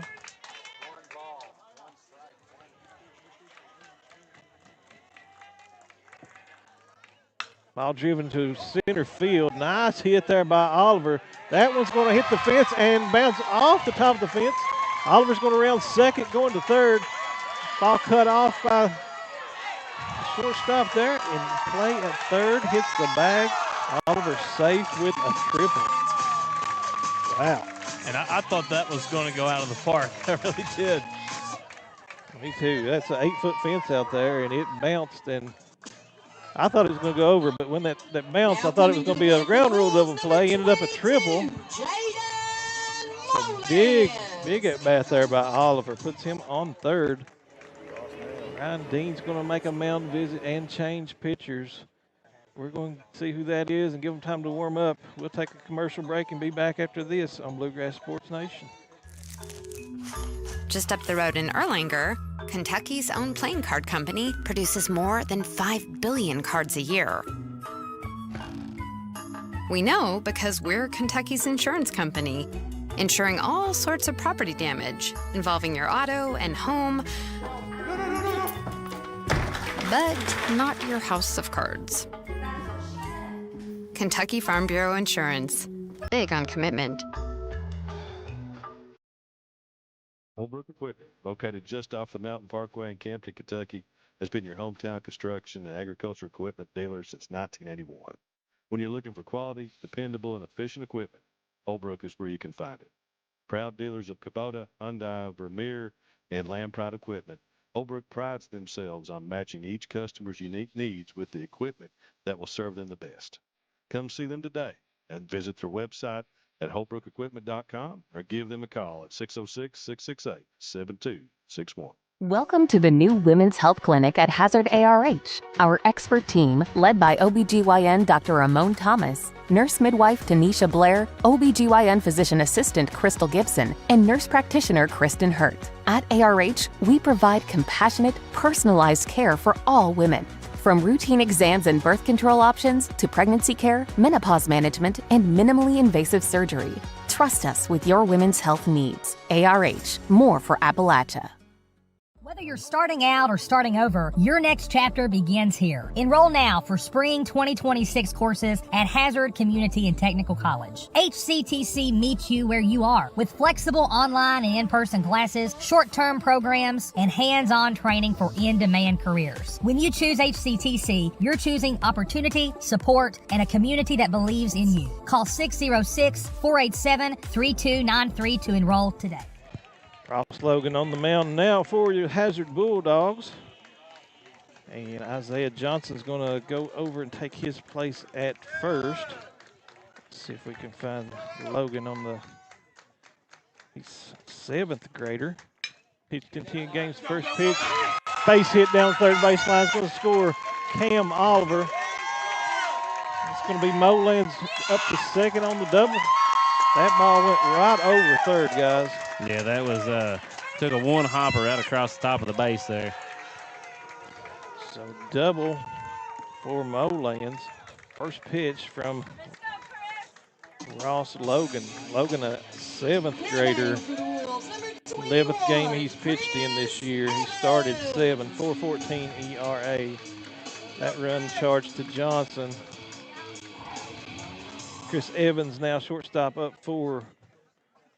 Ball driven to center field. Nice hit there by Oliver. That one's going to hit the fence and bounce off the top of the fence. Oliver's going to round second, going to third. Ball cut off by the shortstop there. In play at third, hits the bag. Oliver safe with a triple. Wow. And I thought that was going to go out of the park. I really did. Me too. That's an 8-foot fence out there, and it bounced. And I thought it was going to go over, but when that bounce, I thought it was going to be a ground rule double play. Ended up a triple. So big at bat there by Oliver. Puts him on third. Ryan Dean's going to make a mound visit and change pitchers. We're going to see who that is and give them time to warm up. We'll take a commercial break and be back after this on Bluegrass Sports Nation. Just up the road in Erlanger, Kentucky's own playing card company produces more than 5 billion cards a year. We know because we're Kentucky's insurance company, insuring all sorts of property damage involving your auto and home, but not your house of cards. Kentucky Farm Bureau Insurance. Big on commitment. Holbrook Equipment, located just off the Mountain Parkway in Campton, Kentucky, has been your hometown construction and agricultural equipment dealer since 1981. When you're looking for quality, dependable, and efficient equipment, Holbrook is where you can find it. Proud dealers of Kubota, Hyundai, Vermeer, and Lamb Pride equipment, Holbrook prides themselves on matching each customer's unique needs with the equipment that will serve them the best. Come see them today and visit their website at holbrookequipment.com or give them a call at 606-668-7261. Welcome to the new Women's Health Clinic at Hazard ARH. Our expert team, led by OBGYN Dr. Ramon Thomas, nurse midwife Tanisha Blair, OBGYN physician assistant Crystal Gibson, and nurse practitioner Kristen Hurt. At ARH, we provide compassionate, personalized care for all women. From routine exams and birth control options to pregnancy care, menopause management, and minimally invasive surgery. Trust us with your women's health needs. ARH, more for Appalachia. Whether you're starting out or starting over, your next chapter begins here. Enroll now for spring 2026 courses at Hazard Community and Technical College. HCTC meets you where you are with flexible online and in-person classes, short-term programs, and hands-on training for in-demand careers. When you choose HCTC, you're choosing opportunity, support, and a community that believes in you. Call 606-487-3293 to enroll today. Ross Logan on the mound now for your Hazard Bulldogs. And Isaiah Johnson's going to go over and take his place at first. Let's see if we can find Logan on the, he's 7th grader. Pitched in 10 games, first pitch. Base hit down third baseline. It's going to score Cam Oliver. It's going to be Molands up to second on the double. That ball went right over third, guys. Yeah, that was took a one hopper out across the top of the base there. So double for Molands. First pitch from Ross Logan. Logan, a 7th grader. 11th game he's pitched in this year. He started 4.14 ERA. That run charged to Johnson. Chris Evans now shortstop up for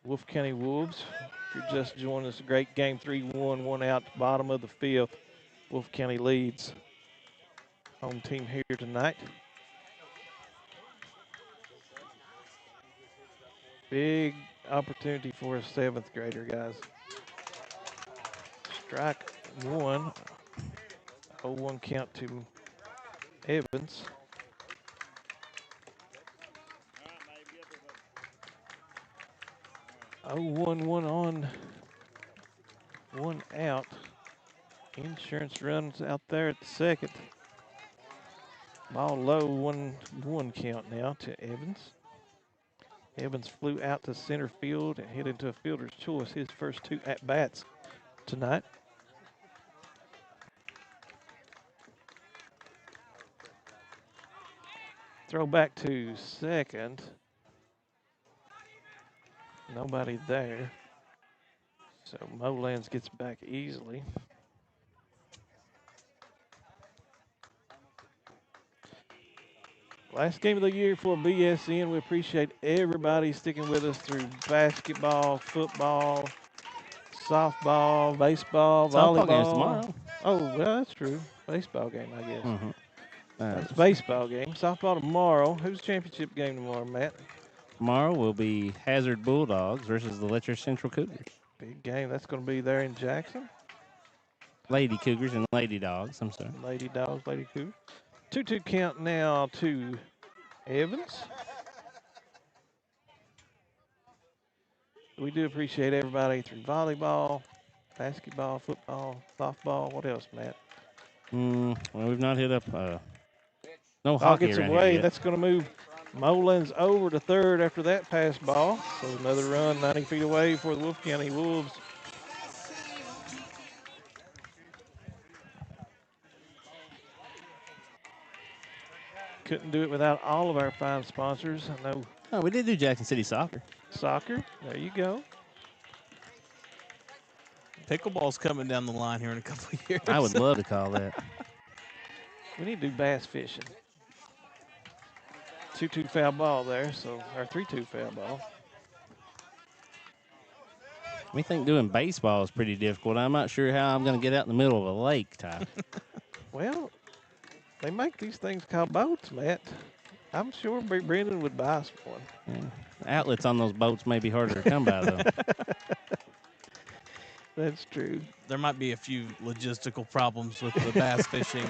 Wolfe County Wolves. If you're just joining us, a great game, 3-1, 1 out, bottom of the 5th. Wolfe County leads. Home team here tonight. Big opportunity for a 7th grader, guys. Strike one. 0-1 count to Evans. Oh, 1-1 on, 1 out. Insurance runs out there at the second. Ball low, 1-1 count now to Evans. Evans flew out to center field and hit into a fielder's choice, his first 2 at-bats tonight. Throw back to second. Nobody there. So Molands gets back easily. Last game of the year for BSN. We appreciate everybody sticking with us through basketball, football, softball, baseball, volleyball. Softball game's tomorrow. Oh, well, that's true. Baseball game, I guess. Mm-hmm. That's baseball game. Softball tomorrow. Who's championship game tomorrow, Matt? Tomorrow will be Hazard Bulldogs versus the Letcher Central Cougars. Big game. That's going to be there in Jackson. Lady Cougars and Lady Dogs, I'm sorry. Lady Dogs, Lady Cougars. 2-2 count now to Evans. We do appreciate everybody through volleyball, basketball, football, softball. What else, Matt? Well, we've not hit up no Ball hockey gets around away. here yet. That's going to move Mullins over to third after that pass ball. So another run 90 feet away for the Wolfe County Wolves. Couldn't do it without all of our fine sponsors. I know. Oh, we did do Jackson City Soccer. Soccer. There you go. Pickleball's coming down the line here in a couple of years. I would love to call that. We need to do bass fishing. 2-2 foul ball there, so our 3-2 foul ball. We think doing baseball is pretty difficult. I'm not sure how I'm going to get out in the middle of a lake, Ty. Well, they make these things called boats, Matt. I'm sure Brendan would buy us one. Yeah. Outlets on those boats may be harder to come by, though. That's true. There might be a few logistical problems with the bass fishing.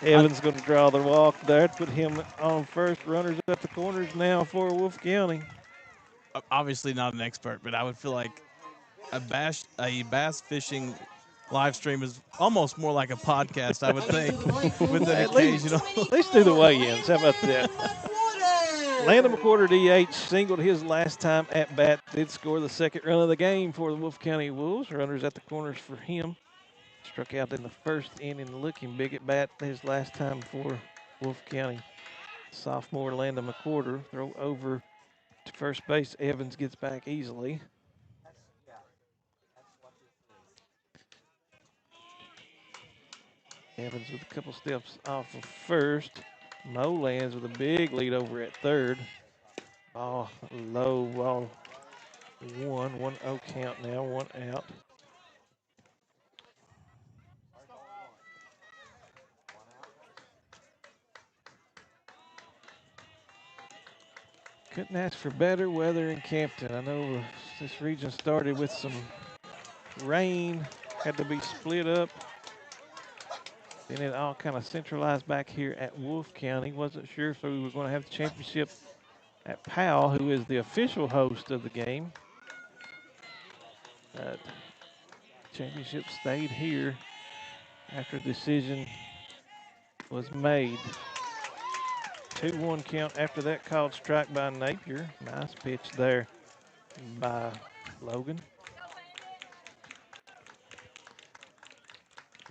Evans going to draw the walk there to put him on first. Runners at the corners now for Wolfe County. Obviously not an expert, but I would feel like a bass fishing live stream is almost more like a podcast, I would think, with an occasional. Let's do the weigh-ins. How about that? Landon McWhorter, DH, singled his last time at bat. Did score the second run of the game for the Wolfe County Wolves. Runners at the corners for him. Struck out in the first inning, looking big at bat his last time for Wolfe County. Sophomore Landon McWhorter, throw over to first base. Evans gets back easily. Evans with a couple steps off of first. Mo lands with a big lead over at third. Ball low, ball 1-0 count now, 1 out. Couldn't ask for better weather in Campton. I know this region started with some rain, had to be split up. Then it all kind of centralized back here at Wolfe County. Wasn't sure if we were going to have the championship at Powell, who is the official host of the game. But championship stayed here after a decision was made. 2-1 count after that called strike by Napier. Nice pitch there by Logan.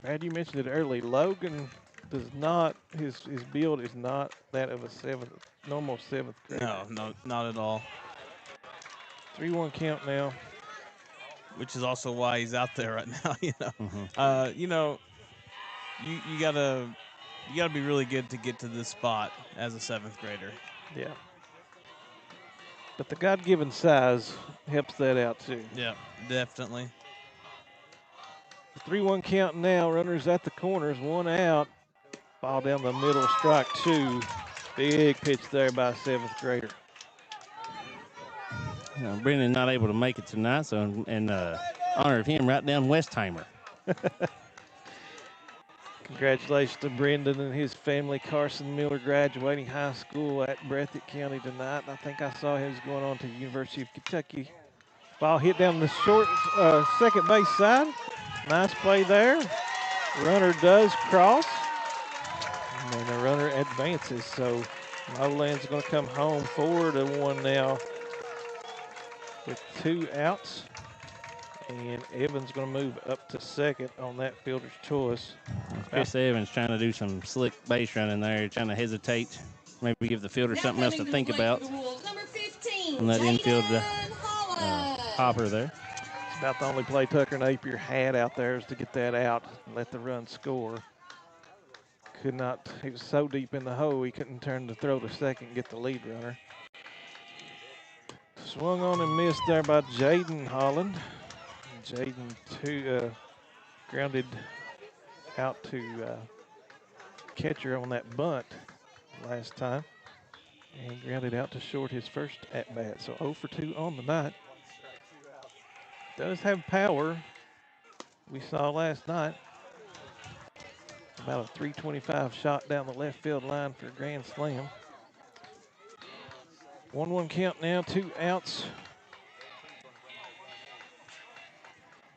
Brad, you mentioned it early. Logan does not, his build is not that of a normal seventh grader. No, not at all. 3-1 count now. Which is also why he's out there right now, you know. Mm-hmm. You know, you gotta be really good to get to this spot as a seventh grader. Yeah. But the God-given size helps that out too. Yeah, definitely. 3-1 count now. Runners at the corners, 1 out. Ball down the middle, strike 2. Big pitch there by a seventh grader. Brendan not able to make it tonight, so in honor of him, right down Westheimer. Congratulations to Brendan and his family. Carson Miller graduating high school at Breathitt County tonight. I think I saw him going on to the University of Kentucky. Ball hit down the short second base side. Nice play there. Runner does cross. And the runner advances. So Moland's going to come home 4-1 now with 2 outs. And Evans going to move up to second on that fielder's choice. Chris Evans trying to do some slick base running there, trying to hesitate, maybe give the fielder something else to think about. And let infield Hopper there. It's about the only play Tucker Napier had out there is to get that out and let the run score. Could not, he was so deep in the hole he couldn't turn the throw to second and get the lead runner. Swung on and missed there by Jaden Holland. Jaden grounded out to catcher on that bunt last time and grounded out to short his first at bat. So 0 for 2 on the night. Does have power. We saw last night. About a 325 shot down the left field line for a grand slam. 1-1 count now, 2 outs.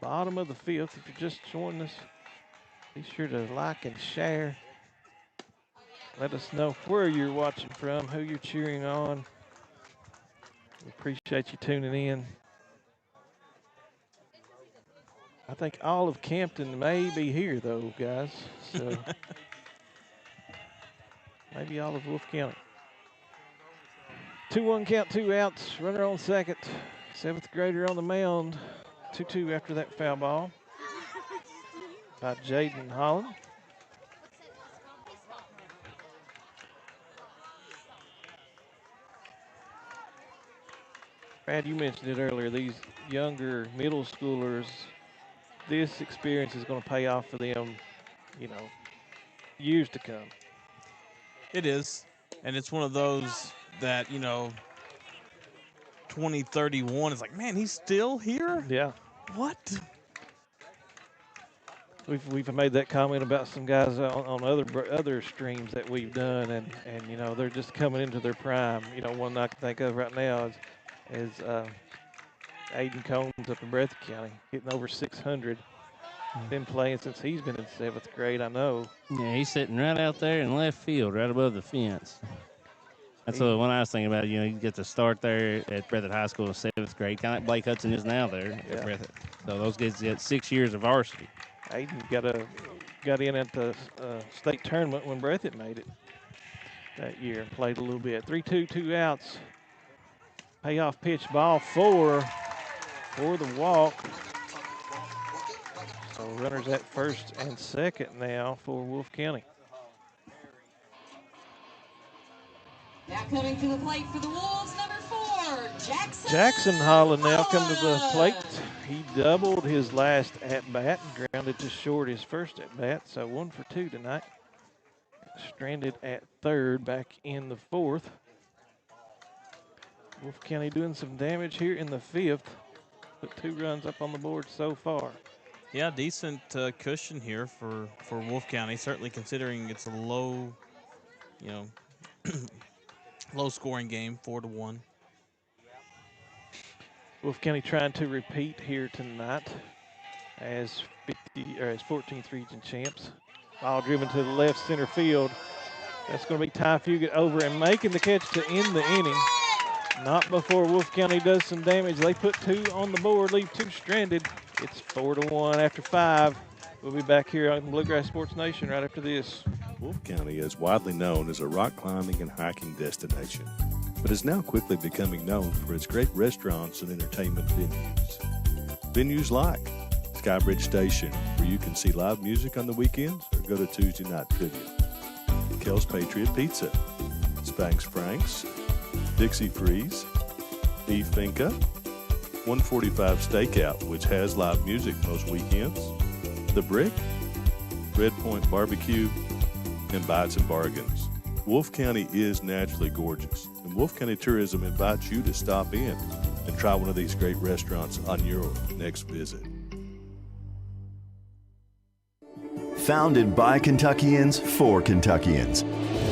Bottom of the fifth. If you're just joining us, be sure to like and share. Let us know where you're watching from, who you're cheering on. We appreciate you tuning in. I think all of Campton may be here, though, guys. So maybe all of Wolfe County. 2-1 count, 2 outs. Runner on second. 7th grader on the mound. 2-2 after that foul ball by Jaden Holland. Brad, you mentioned it earlier. These younger middle schoolers, this experience is going to pay off for them, you know, years to come. It is. And it's one of those that, 2031 is like, man, he's still here? Yeah. What? We've made that comment about some guys on other streams that we've done, and you know, they're just coming into their prime. You know, one I can think of right now is Aiden Combs up in Breathitt County, hitting over 600. Been playing since he's been in 7th grade, I know. Yeah, he's sitting right out there in left field, right above the fence. That's what when I was thinking about it, you get to start there at Breathitt High School in 7th grade, kind of like Blake Hudson is now there at Breathitt. So those guys get 6 years of varsity. Aiden got in at the state tournament when Breathitt made it that year and played a little bit. 3-2, 2 outs. Payoff pitch, ball 4 for the walk. So runners at first and second now for Wolfe County. Now coming to the plate for the Wolves, number 4, Jackson Holland now come to the plate. He doubled his last at-bat and grounded to short his first at-bat, so 1 for 2 tonight. Stranded at third, back in the 4th. Wolfe County doing some damage here in the 5th. Put 2 runs up on the board so far. Yeah, decent cushion here for Wolfe County, certainly considering it's a low, low scoring game, 4-1. Wolfe County trying to repeat here tonight as 14th region champs. Ball driven to the left center field. That's going to be Ty Fugit over and making the catch to end the inning. Not before Wolfe County does some damage. They put 2 on the board, leave 2 stranded. It's 4-1 after 5. We'll be back here on Bluegrass Sports Nation right after this. Wolfe County is widely known as a rock climbing and hiking destination, but is now quickly becoming known for its great restaurants and entertainment venues. Venues like Skybridge Station, where you can see live music on the weekends or go to Tuesday night trivia. Kel's Patriot Pizza, Spanx Frank's, Dixie Freeze, Beef Finca, 145 Stakeout, which has live music most weekends, The Brick, Red Point Barbecue, and Bites and Bargains. Wolfe County is naturally gorgeous, and Wolfe County Tourism invites you to stop in and try one of these great restaurants on your next visit. Founded by Kentuckians for Kentuckians,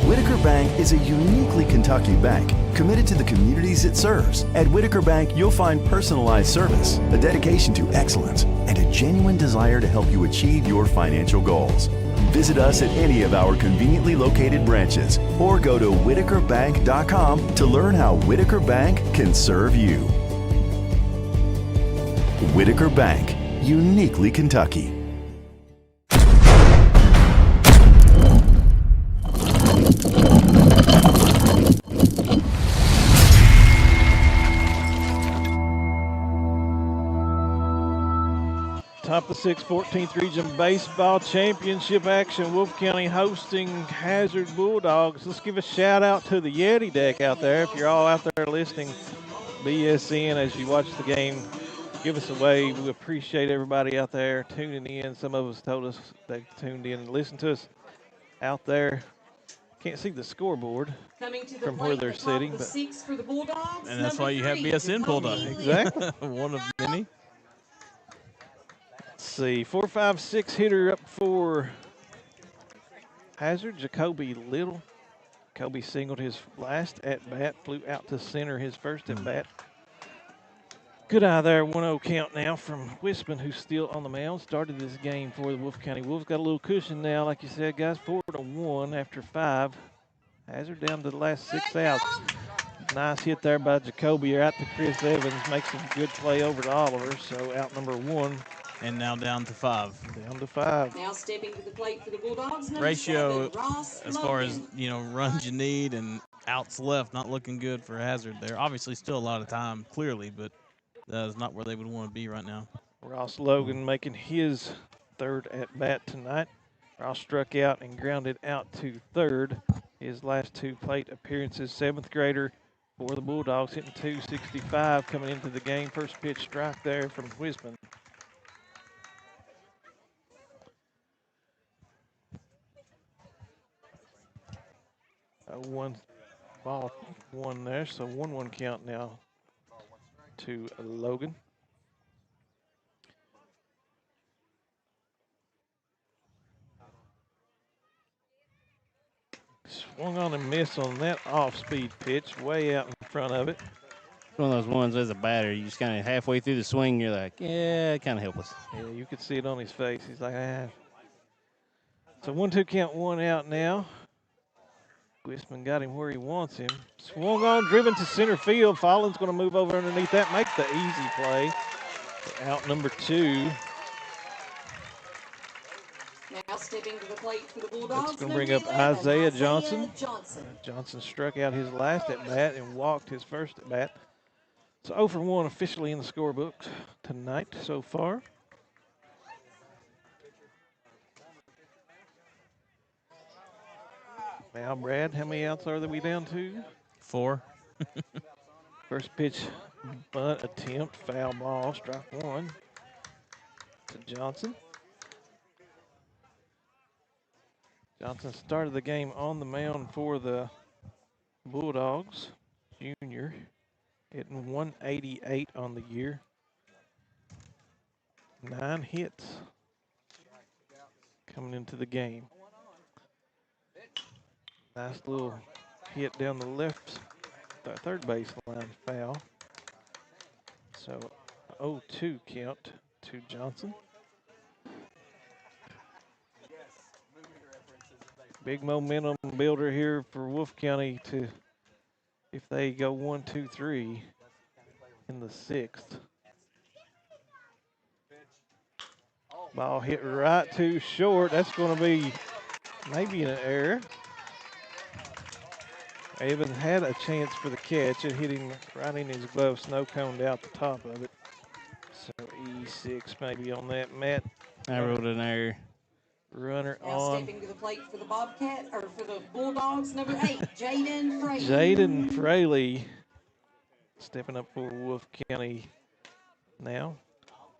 Whitaker Bank is a uniquely Kentucky bank committed to the communities it serves. At Whitaker Bank, you'll find personalized service, a dedication to excellence, and a genuine desire to help you achieve your financial goals. Visit us at any of our conveniently located branches or go to whitakerbank.com to learn how Whitaker Bank can serve you. Whitaker Bank, uniquely Kentucky. Top of the 6th, 14th Region Baseball Championship action. Wolfe County hosting Hazard Bulldogs. Let's give a shout out to the Yeti deck out there. If you're all out there listening, BSN, as you watch the game, give us a wave. We appreciate everybody out there tuning in. Some of us told us they tuned in and listened to us out there. Can't see the scoreboard from where they're sitting. But for the Bulldogs, and that's why you have BSN pulled up. Exactly. One of many. Let's see, 4, 5, 6 hitter up for Hazard, Jacoby Little. Jacoby singled his last at-bat, flew out to center his first at-bat. Good eye there, 1-0 count now from Wisman, who's still on the mound. Started this game for the Wolfe County Wolves. Got a little cushion now, like you said, guys, 4-1 after 5. Hazard down to the last 6 outs. Nice hit there by Jacoby. Out to Chris Evans. Makes a good play over to Oliver. So out number 1. And now down to 5. Down to 5. Now stepping to the plate for the Bulldogs, number Ratio, 7, Ross as far as, Logan. runs you need and outs left, not looking good for Hazard there. Obviously still a lot of time, clearly, but that is not where they would want to be right now. Ross Logan making his 3rd at-bat tonight. Ross struck out and grounded out to 3rd. His last 2 plate appearances, 7th grader for the Bulldogs, hitting .265 coming into the game. First pitch strike there from Wisman. One ball, 1 there, so 1-1 count now to Logan. Swung on and missed on that off-speed pitch, way out in front of it. It's one of those ones as a batter, you just kind of halfway through the swing, you're like, yeah, kind of helpless. Yeah, you could see it on his face. He's like, ah. So 1-2 count, 1 out now. Wisman got him where he wants him. Swung on, driven to center field. Follin's going to move over underneath that, make the easy play. Out number 2. Now stepping to the plate for the Bulldogs. That's going to bring up 11, Isaiah Johnson. Johnson. Johnson struck out his last at-bat and walked his first at-bat. So 0 for 1 officially in the scorebooks tonight so far. Now, Brad, how many outs are we down to? 4. First pitch, bunt attempt, foul ball, strike 1 to Johnson. Johnson started the game on the mound for the Bulldogs, junior, hitting 188 on the year. 9 hits coming into the game. Nice little hit down the left, third baseline foul. So 0-2 count to Johnson. Big momentum builder here for Wolfe County to, if they go 1-2-3 in the 6th. Ball hit right too short. That's going to be maybe an error. Evans had a chance for the catch. It hit him right in his glove, snow coned out the top of it. So E6 maybe on that, Matt. I wrote an error. Runner Now on. stepping to the plate for the Bobcat, or for the Bulldogs, number 8, Jaden Fraley. Jaden Fraley stepping up for Wolfe County now.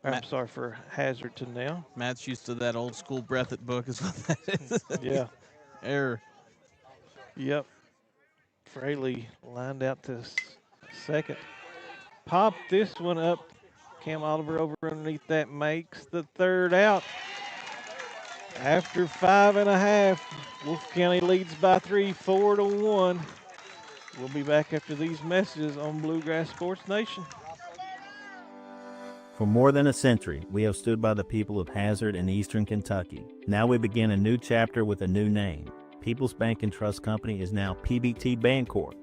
I'm sorry, for Hazardton now. Matt's used to that old school Breathitt book is what that is. Yeah. Error. Yep. Fraley lined out to second. Popped this one up. Cam Oliver over underneath that makes the 3rd out. After 5.5, Wolfe County leads by 3, 4-1. We'll be back after these messages on Bluegrass Sports Nation. For more than a century, we have stood by the people of Hazard and Eastern Kentucky. Now we begin a new chapter with a new name. People's Bank and Trust Company is now PBT Bancorp.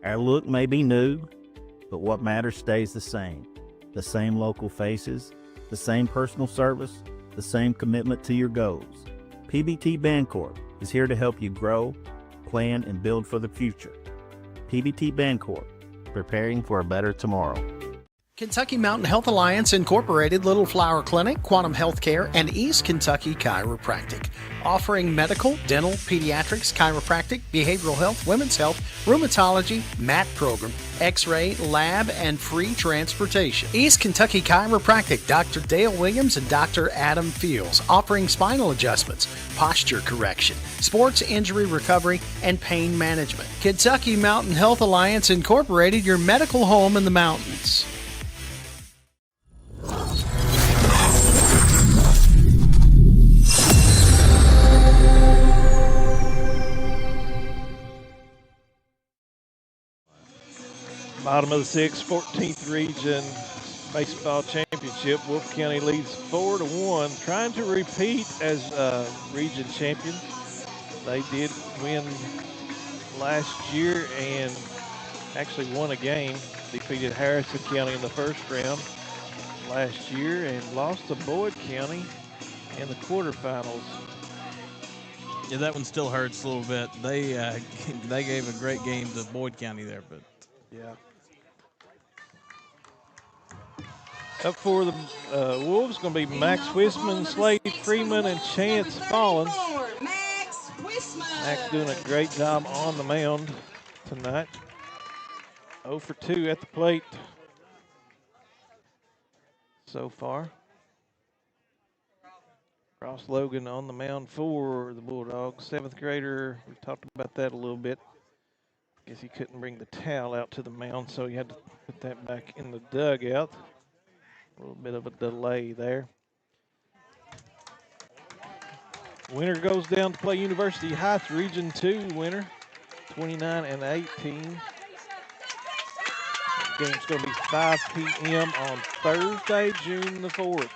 Our look may be new, but what matters stays the same. The same local faces, the same personal service, the same commitment to your goals. PBT Bancorp is here to help you grow, plan, and build for the future. PBT Bancorp, preparing for a better tomorrow. Kentucky Mountain Health Alliance Incorporated, Little Flower Clinic, Quantum Healthcare, and East Kentucky Chiropractic. Offering medical, dental, pediatrics, chiropractic, behavioral health, women's health, rheumatology, MAT program, x-ray, lab, and free transportation. East Kentucky Chiropractic, Dr. Dale Williams and Dr. Adam Fields, offering spinal adjustments, posture correction, sports injury recovery, and pain management. Kentucky Mountain Health Alliance Incorporated, your medical home in the mountains. Bottom of the sixth, 14th Region Baseball Championship. Wolfe County leads 4-1, trying to repeat as region champions. They did win last year and actually won a game. Defeated Harrison County in the first round last year and lost to Boyd County in the quarterfinals. Yeah, that one still hurts a little bit. They they gave a great game to Boyd County there, but yeah. Up for the Wolves going to be Max Wisman, Slade Freeman, and Chance Fallon. Max doing a great job on the mound tonight. 0 for 2 at the plate so far. Ross Logan on the mound for the Bulldogs. 7th grader, we talked about that a little bit. Guess he couldn't bring the towel out to the mound, so he had to put that back in the dugout. A little bit of a delay there. Winner goes down to play University Heights, Region 2 winner, 29-18. The game's going to be 5 p.m. on Thursday, June the 4th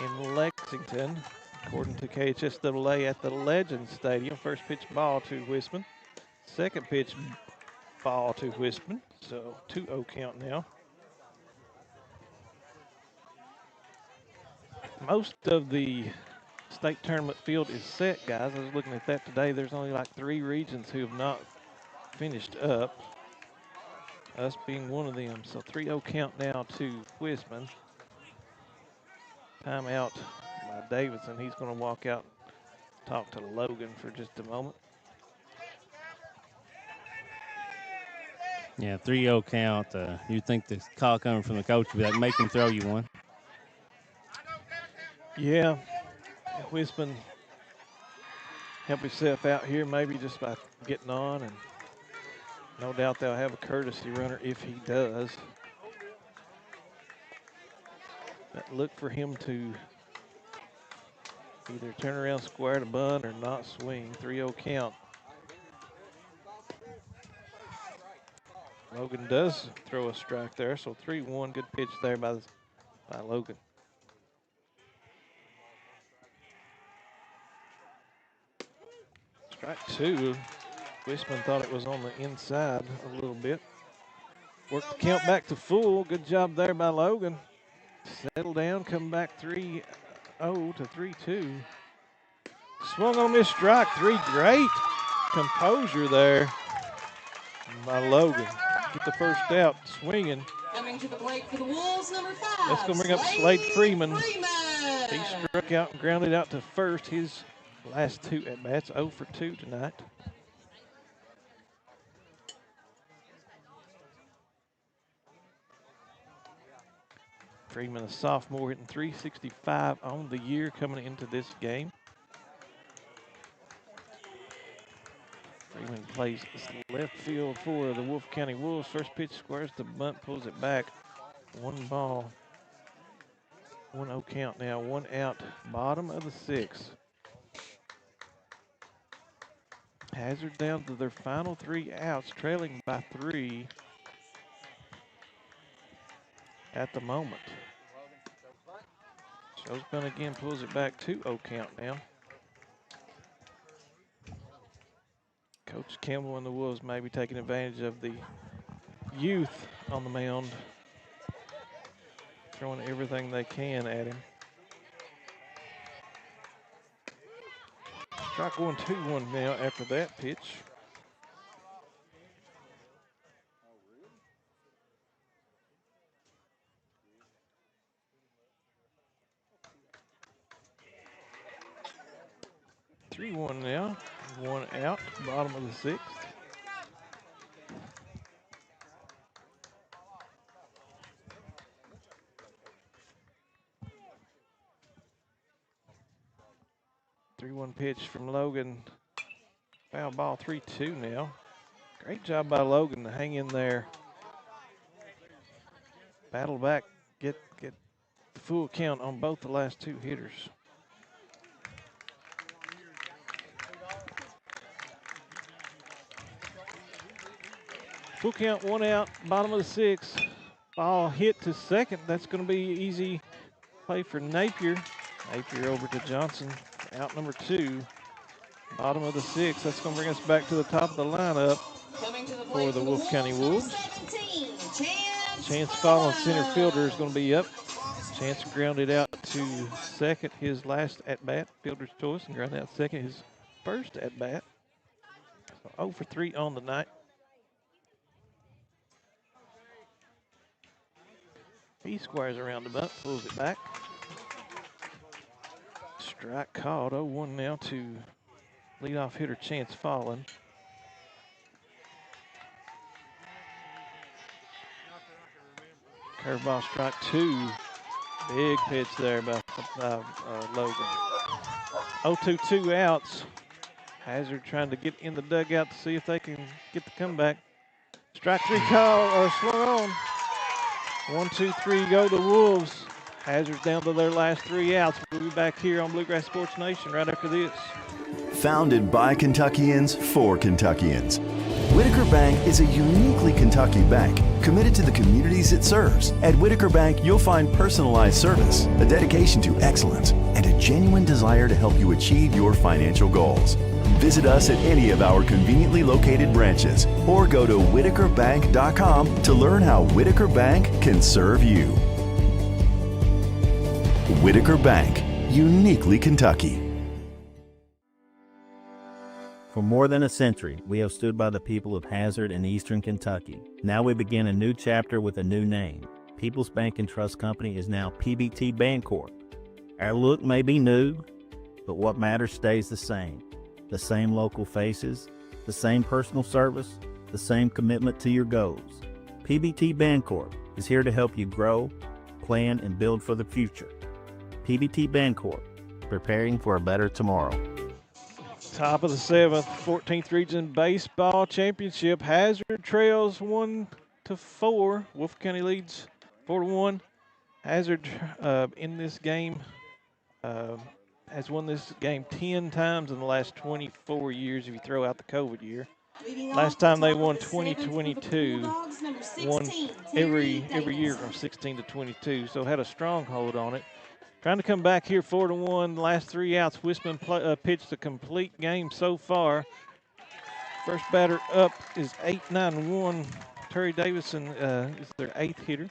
in Lexington, according to KHSAA at the Legends Stadium. First pitch ball to Wisman. Second pitch ball to Wisman. So 2-0 count now. Most of the state tournament field is set, guys. I was looking at that today. There's only like 3 regions who have not finished up, us being one of them. So 3-0 count now to Wisman. Timeout by Davidson. He's going to walk out and talk to Logan for just a moment. Yeah, 3-0 count. You'd think the call coming from the coach would be like, make him throw you one. Yeah, Wisman help himself out here maybe just by getting on, and no doubt they'll have a courtesy runner if he does. But look for him to either turn around, square to bunt, or not swing. 3-0 count. Logan does throw a strike there, so 3-1. Good pitch there by Logan. Strike 2. Wisman thought it was on the inside a little bit. Worked the count back to full. Good job there by Logan. Settle down, come back 3-0 to 3-2. Swung on this strike 3. Great composure there by Logan. Get the first out, swinging. Coming to the plate for the Wolves, number 5. That's going to bring up Slade Freeman. He struck out and grounded out to first. His last 2 at-bats, 0 for 2 tonight. Freeman, a sophomore, hitting .365 on the year coming into this game. Freeman plays left field for the Wolfe County Wolves. First pitch squares the bunt, pulls it back. 1 ball, 1-0 count now. 1 out, bottom of the 6th. Hazard down to their final 3 outs, trailing by 3 at the moment. Showsman again pulls it back, 2-0 count now. Coach Campbell and the Wolves may be taking advantage of the youth on the mound, throwing everything they can at him. Strike 1, 2-1 now after that pitch. Three-one now, 1 out, bottom of the 6th. Three-one pitch from Logan. Foul ball, 3-2 now. Great job by Logan to hang in there. Battle back, get the full count on both the last 2 hitters. Full count, 1 out, bottom of the 6th. Ball hit to second. That's going to be easy play for Napier. Napier over to Johnson, out number 2. Bottom of the 6th. That's going to bring us back to the top of the lineup for the Wolfe County Wolves. Chance Fallon, center fielder, is going to be up. Chance grounded out to second his last at-bat, fielder's choice, and grounded out second his first at-bat. So 0 for 3 on the night. He squares around the bunt, pulls it back. Strike called. 0-1 now to leadoff hitter Chance Fallon. Curveball, strike 2. Big pitch there by Logan. 0-2, 2 outs. Hazard trying to get in the dugout to see if they can get the comeback. Strike 3 call, or swung on. 1, 2, 3, go the Wolves. Hazard's down to their last 3 outs. We'll be back here on Bluegrass Sports Nation right after this. Founded by Kentuckians for Kentuckians, Whitaker Bank is a uniquely Kentucky bank committed to the communities it serves. At Whitaker Bank, you'll find personalized service, a dedication to excellence, and a genuine desire to help you achieve your financial goals. Visit us at any of our conveniently located branches or go to whitakerbank.com to learn how Whitaker Bank can serve you. Whitaker Bank, uniquely Kentucky. For more than a century, we have stood by the people of Hazard and Eastern Kentucky. Now we begin a new chapter with a new name. People's Bank and Trust Company is now PBT Bancorp. Our look may be new, but what matters stays the same. The same local faces, the same personal service, the same commitment to your goals. PBT Bancorp is here to help you grow, plan, and build for the future. PBT Bancorp, preparing for a better tomorrow. Top of the 7th, 14th Region Baseball Championship. Hazard trails 1-4. Wolfe County leads 4-1. Hazard in this game has won this game 10 times in the last 24 years if you throw out the COVID year. Last time they won 2022, won every year from 16 to 22, so had a stronghold on it. Trying to come back here 4-1. Last 3 outs. Wisman pitched a complete game so far. First batter up is 8-9-1. Terry Davison is their 8th hitter.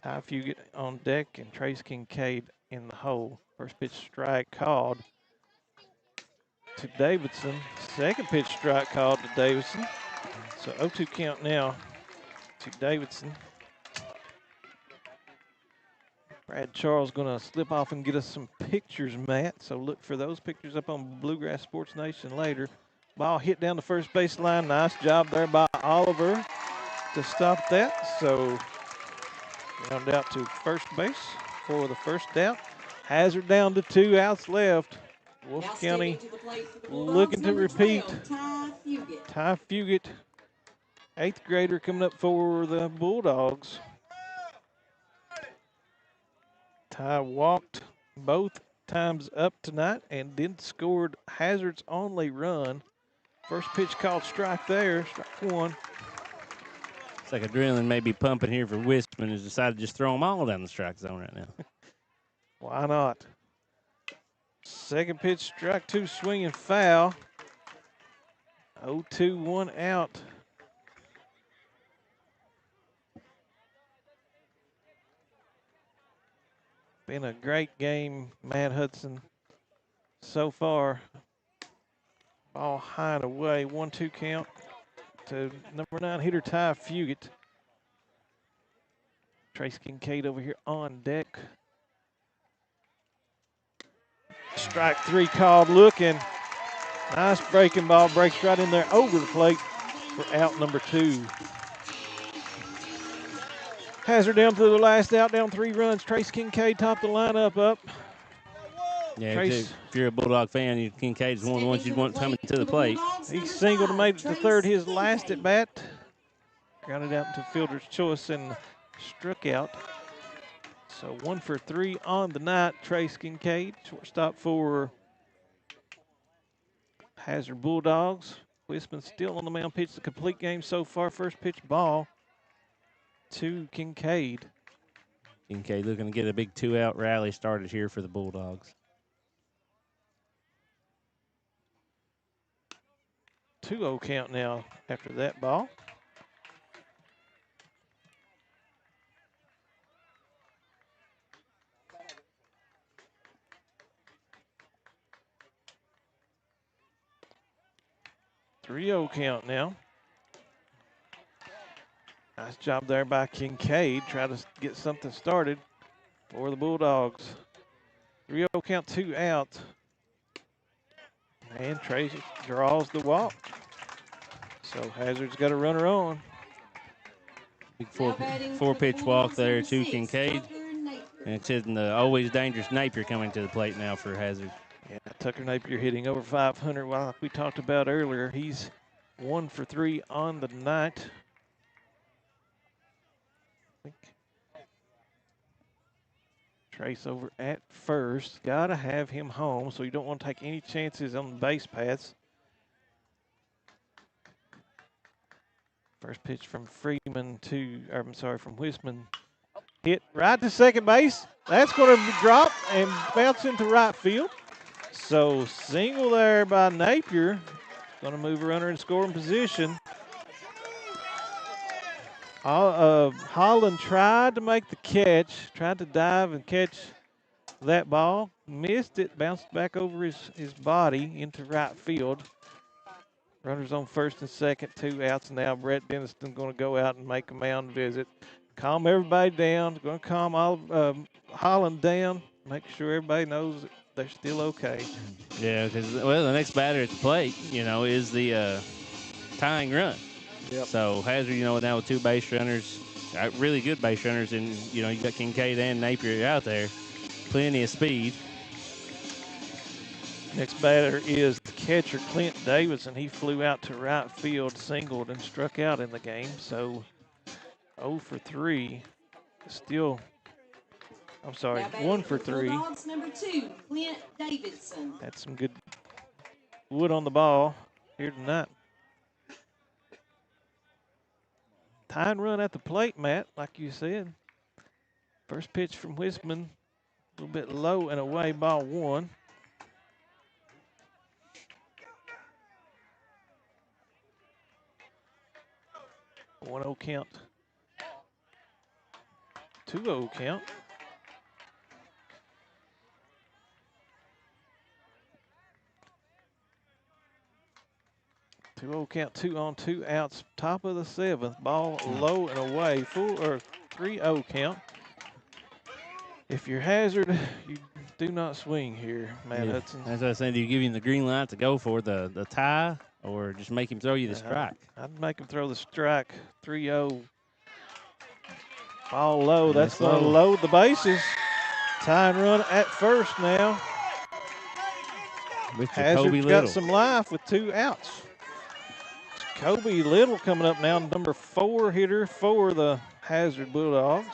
Ty Fugit on deck and Trace Kincaid in the hole. First pitch strike called to Davidson. Second pitch strike called to Davidson. So 0-2 count now to Davidson. Brad Charles going to slip off and get us some pictures, Matt. So look for those pictures up on Bluegrass Sports Nation later. Ball hit down the first baseline. Nice job there by Oliver to stop that. So round out to first base for the first out. Hazard down to 2 outs left. Wolfe County looking to repeat. Ty Fugit, 8th grader, coming up for the Bulldogs. Ty walked both times up tonight and then scored Hazard's only run. First pitch called strike there, strike 1. It's like adrenaline may be pumping here for Wisman, who's decided to just throw them all down the strike zone right now. Why not? Second pitch, strike 2, swinging foul. 0-2, 1 out. Been a great game, Matt Hudson, so far. Ball high and away, 1-2 count to number 9 hitter Ty Fugit. Trace Kincaid over here on deck. Strike 3 called, looking. Nice breaking ball, breaks right in there over the plate for out number 2. Hazard down to the last out, down 3 runs. Trace Kincaid topped the lineup up. Yeah, if you're a Bulldog fan, Kincaid's one of the ones you'd want coming to the plate. He singled and made it to third, his last at bat. Grounded out into fielder's choice and struck out. So 1 for 3 on the night. Trace Kincaid, shortstop for Hazard Bulldogs. Whistman still on the mound. Pitched the complete game so far. First pitch ball to Kincaid. Kincaid looking to get a big 2-out rally started here for the Bulldogs. 2-0 count now after that ball. Three-0 count now. Nice job there by Kincaid. Try to get something started for the Bulldogs. 3-0 count, 2 outs. And Tracy draws the walk. So Hazard's got a runner on. Big four-pitch walk there to Kincaid. And it's hitting the always dangerous Napier coming to the plate now for Hazard. Yeah, Tucker Napier hitting over 500. Well, like we talked about earlier, he's 1 for 3 on the night. Trace over at first. Got to have him home, so you don't want to take any chances on the base paths. First pitch from Freeman from Whistman. Hit right to second base. That's going to drop and bounce into right field. So single there by Napier. Going to move a runner in scoring position. Holland tried to make the catch, tried to dive and catch that ball. Missed it, bounced back over his body into right field. Runners on first and second, 2 outs now. Brett Denniston going to go out and make a mound visit. Calm everybody down. Going to calm Holland down. Make sure everybody knows that they're still okay. Yeah, because, the next batter at the plate, is the tying run. Yep. So Hazard, now with 2 base runners, really good base runners, and, you got Kincaid and Napier out there. Plenty of speed. Next batter is the catcher, Clint Davidson. He flew out to right field, singled, and struck out in the game. So 0 for 3. Still, 1 for 3. Bulldogs number 2, Clint Davidson. Had some good wood on the ball here tonight. Tying run at the plate, Matt, like you said. First pitch from Whistman, a little bit low and away, ball 1. One 0 count. 2-0 count. Count, 2 on, 2 outs. Top of the 7th. Ball low and away. 3-0 count. If you're Hazard, you do not swing here, Matt Hudson. As I said, do you give him the green light to go for the tie, or just make him throw you the strike? I'd make him throw the strike. 3-0. Ball low. That's going to load the bases. Tying run at first now. With Jacoby Hazard's Little. got some life with 2 outs. Jacoby Little coming up now, number 4 hitter for the Hazard Bulldogs.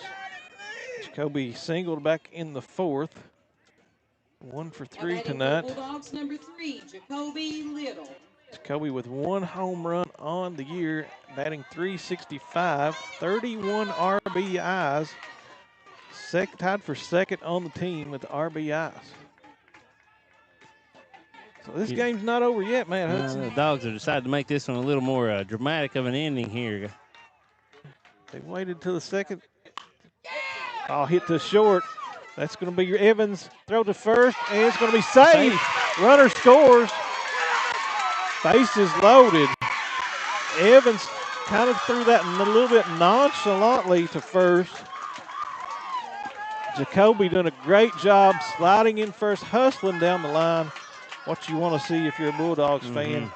Jacoby singled back in the 4th. 1 for 3 tonight. Bulldogs number 3, Jacoby Little. Jacoby with 1 home run on the year, batting .365, 31 RBIs. Tied for second on the team with the RBIs. So this game's not over yet, man. The Dogs have decided to make this one a little more dramatic of an ending here. They waited till the second. Ball hit to short. That's going to be your Evans. Throw to first, and it's going to be safe. Runner scores. Bases loaded. Evans kind of threw that a little bit nonchalantly to first. Jacoby doing a great job sliding in first, hustling down the line. What you want to see if you're a Bulldogs fan.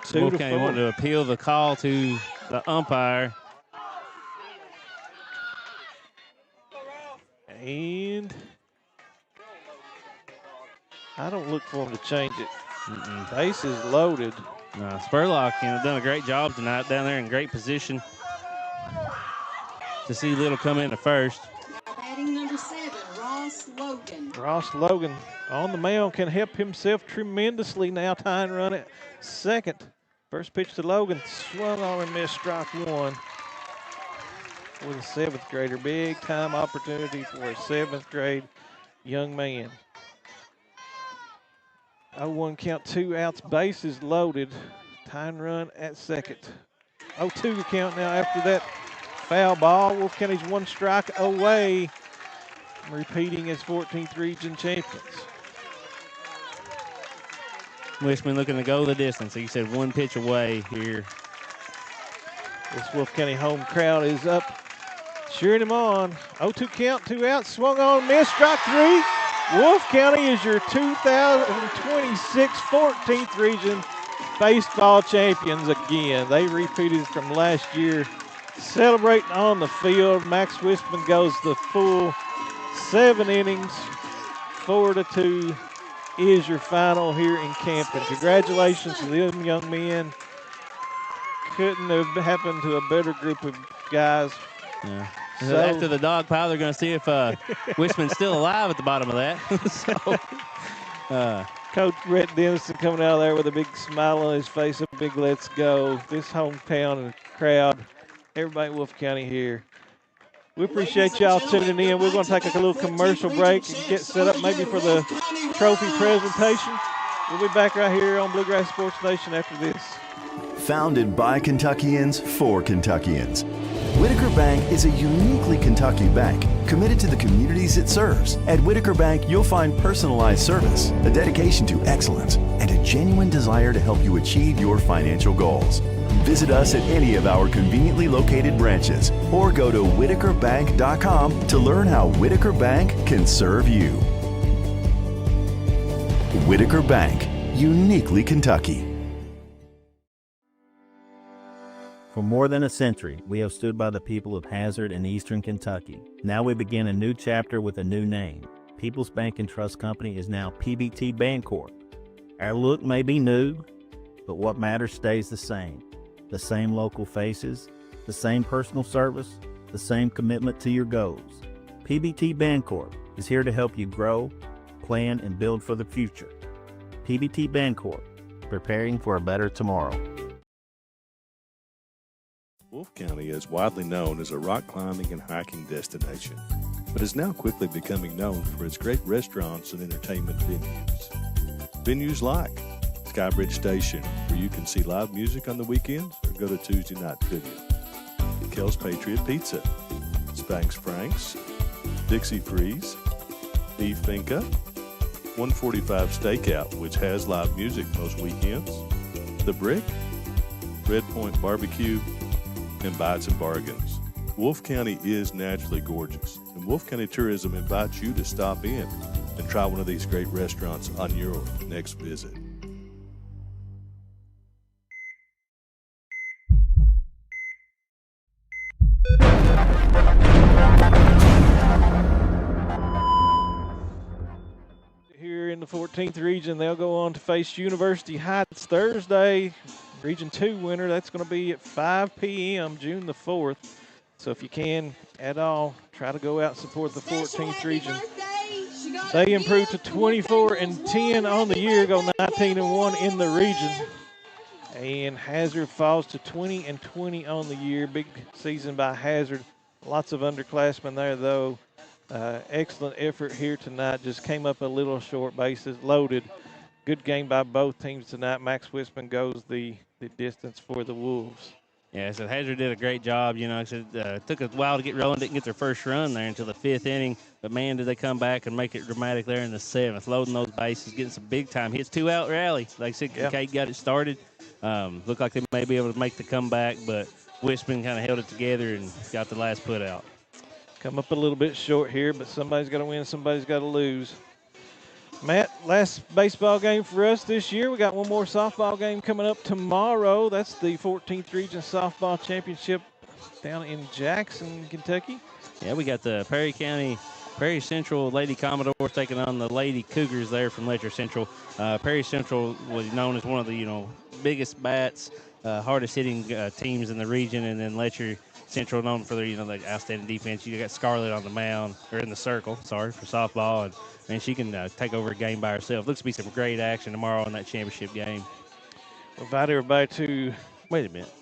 2 to 4. Want to appeal the call to the umpire. And I don't look for him to change it. Bases loaded. Spurlock done a great job tonight down there in great position to see Little come into first. Batting number 7, Ross Logan. Ross Logan on the mound can help himself tremendously now. Tying run at second. First pitch to Logan, swung on and missed, strike one. With a 7th grader, big time opportunity for a 7th grade young man. 0-1 count, 2 outs, bases loaded. Tying run at second. 0-2 count now after that foul ball. Wolfe County's 1 strike away from repeating as 14th region champions. Wishman looking to go the distance. He said 1 pitch away here. This Wolfe County home crowd is up, cheering him on. 0-2 count, 2 outs, swung on, missed, strike 3. Wolfe County is your 2026 14th region baseball champions again. They repeated from last year, celebrating on the field. Max Wishman goes the full 7 innings, 4-2 is your final here in Campton. Congratulations to them young men. Couldn't have happened to a better group of guys. Yeah. So, after the dog pile, they're going to see if Wishman's still alive at the bottom of that. Coach Brett Dennison coming out there with a big smile on his face, a big let's go. This hometown and crowd, everybody in Wolfe County here. We appreciate y'all tuning in. We're going to take a little commercial break and get set up maybe for the trophy presentation. We'll be back right here on Bluegrass Sports Nation after this. Founded by Kentuckians for Kentuckians, Whitaker Bank is a uniquely Kentucky bank committed to the communities it serves. At Whitaker Bank, you'll find personalized service, a dedication to excellence, and a genuine desire to help you achieve your financial goals. Visit us at any of our conveniently located branches or go to whitakerbank.com to learn how Whitaker Bank can serve you. Whitaker Bank, uniquely Kentucky. For more than a century, we have stood by the people of Hazard and Eastern Kentucky. Now we begin a new chapter with a new name. People's Bank and Trust Company is now PBT Bancorp. Our look may be new, but what matters stays the same. The same local faces, the same personal service, the same commitment to your goals. PBT Bancorp is here to help you grow, plan, and build for the future. PBT Bancorp, preparing for a better tomorrow. Wolfe County is widely known as a rock climbing and hiking destination, but is now quickly becoming known for its great restaurants and entertainment venues. Venues like Skybridge Station, where you can see live music on the weekends or go to Tuesday night trivia. Kel's Patriot Pizza, Spanx Frank's, Dixie Freeze, Beef Finca, 145 Stakeout, which has live music most weekends, The Brick, Red Point Barbecue, and Bites and Bargains. Wolfe County is naturally gorgeous, and Wolfe County Tourism invites you to stop in and try one of these great restaurants on your next visit. Here in the 14th region, they'll go on to face University Heights Thursday. Region 2 winner, that's going to be at 5 p.m. June the 4th. So if you can at all, try to go out and support the 14th region. They improved to 24-10 on the year, go 19-1 in the region. And Hazard falls to 20-20 on the year. Big season by Hazard. Lots of underclassmen there, though. Excellent effort here tonight. Just came up a little short, bases loaded. Good game by both teams tonight. Max Wishman goes the distance for the Wolves. Yeah, so Hazard did a great job. You know, it took a while to get rolling. Didn't get their first run there until the 5th inning. But, man, did they come back and make it dramatic there in the 7th. Loading those bases, getting some big-time hits. 2-out rally. Like I said, Kate got it started. Looked like they may be able to make the comeback, but Wishman kind of held it together and got the last put out. Come up a little bit short here, but somebody's got to win, somebody's got to lose. Matt, last baseball game for us this year. We got one more softball game coming up tomorrow. That's the 14th Region Softball Championship down in Jackson, Kentucky. Yeah, we got the Perry Central Lady Commodores taking on the Lady Cougars there from Letcher Central. Perry Central was known as one of the biggest bats, hardest hitting teams in the region, and then Letcher Central known for their like outstanding defense. You got Scarlett on the mound or in the circle, for softball, and she can take over a game by herself. Looks to be some great action tomorrow in that championship game. Invite everybody to. Wait a minute.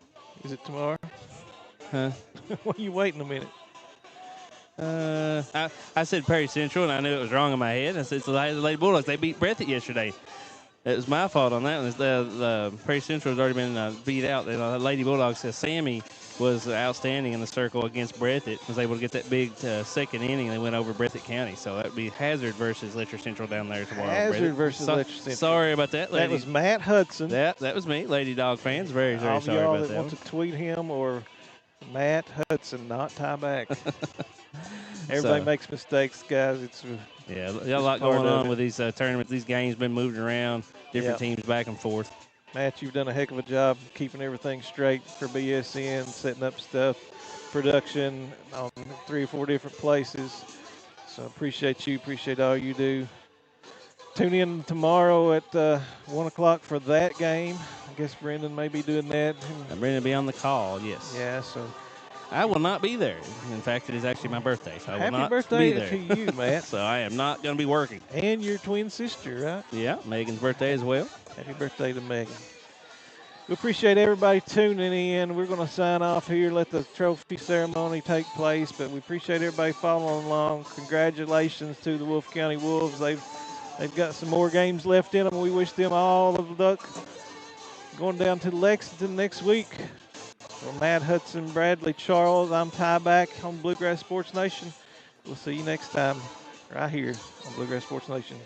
Is it tomorrow? Huh? Why are you waiting a minute? I said Perry Central, and I knew it was wrong in my head. I said it's the Lady Bulldogs. They beat Breathitt yesterday. It was my fault on that one. The Perry Central has already been beat out. And Lady Bulldogs says Sammy was outstanding in the circle against Breathitt. Was able to get that big second inning. They went over Breathitt County. So that would be Hazard versus Letcher Central down there tomorrow. Hazard versus Letcher Central. Sorry about that, lady. That was Matt Hudson. That was me. Lady Dog fans, very, very sorry y'all about that that. Want to tweet him or Matt Hudson, not tie back. Everybody makes mistakes, guys. It's a lot going on with these tournaments. These games been moving around, different teams back and forth. Matt, you've done a heck of a job keeping everything straight for BSN, setting up stuff, production on 3 or 4 different places. So appreciate you, appreciate all you do. Tune in tomorrow at 1 o'clock for that game. I guess Brendan may be doing that. Brendan will be on the call, yes. Yeah, so. I will not be there. In fact, it is actually my birthday, so I will not Happy birthday be there. to you, Matt. So I am not going to be working. And your twin sister, right? Yeah, Megan's birthday as well. Happy birthday to Megan. We appreciate everybody tuning in. We're going to sign off here, let the trophy ceremony take place, but we appreciate everybody following along. Congratulations to the Wolfe County Wolves. They've got some more games left in them. We wish them all of luck going down to Lexington next week. For Matt Hudson, Bradley Charles, I'm Ty Back on Bluegrass Sports Nation. We'll see you next time right here on Bluegrass Sports Nation.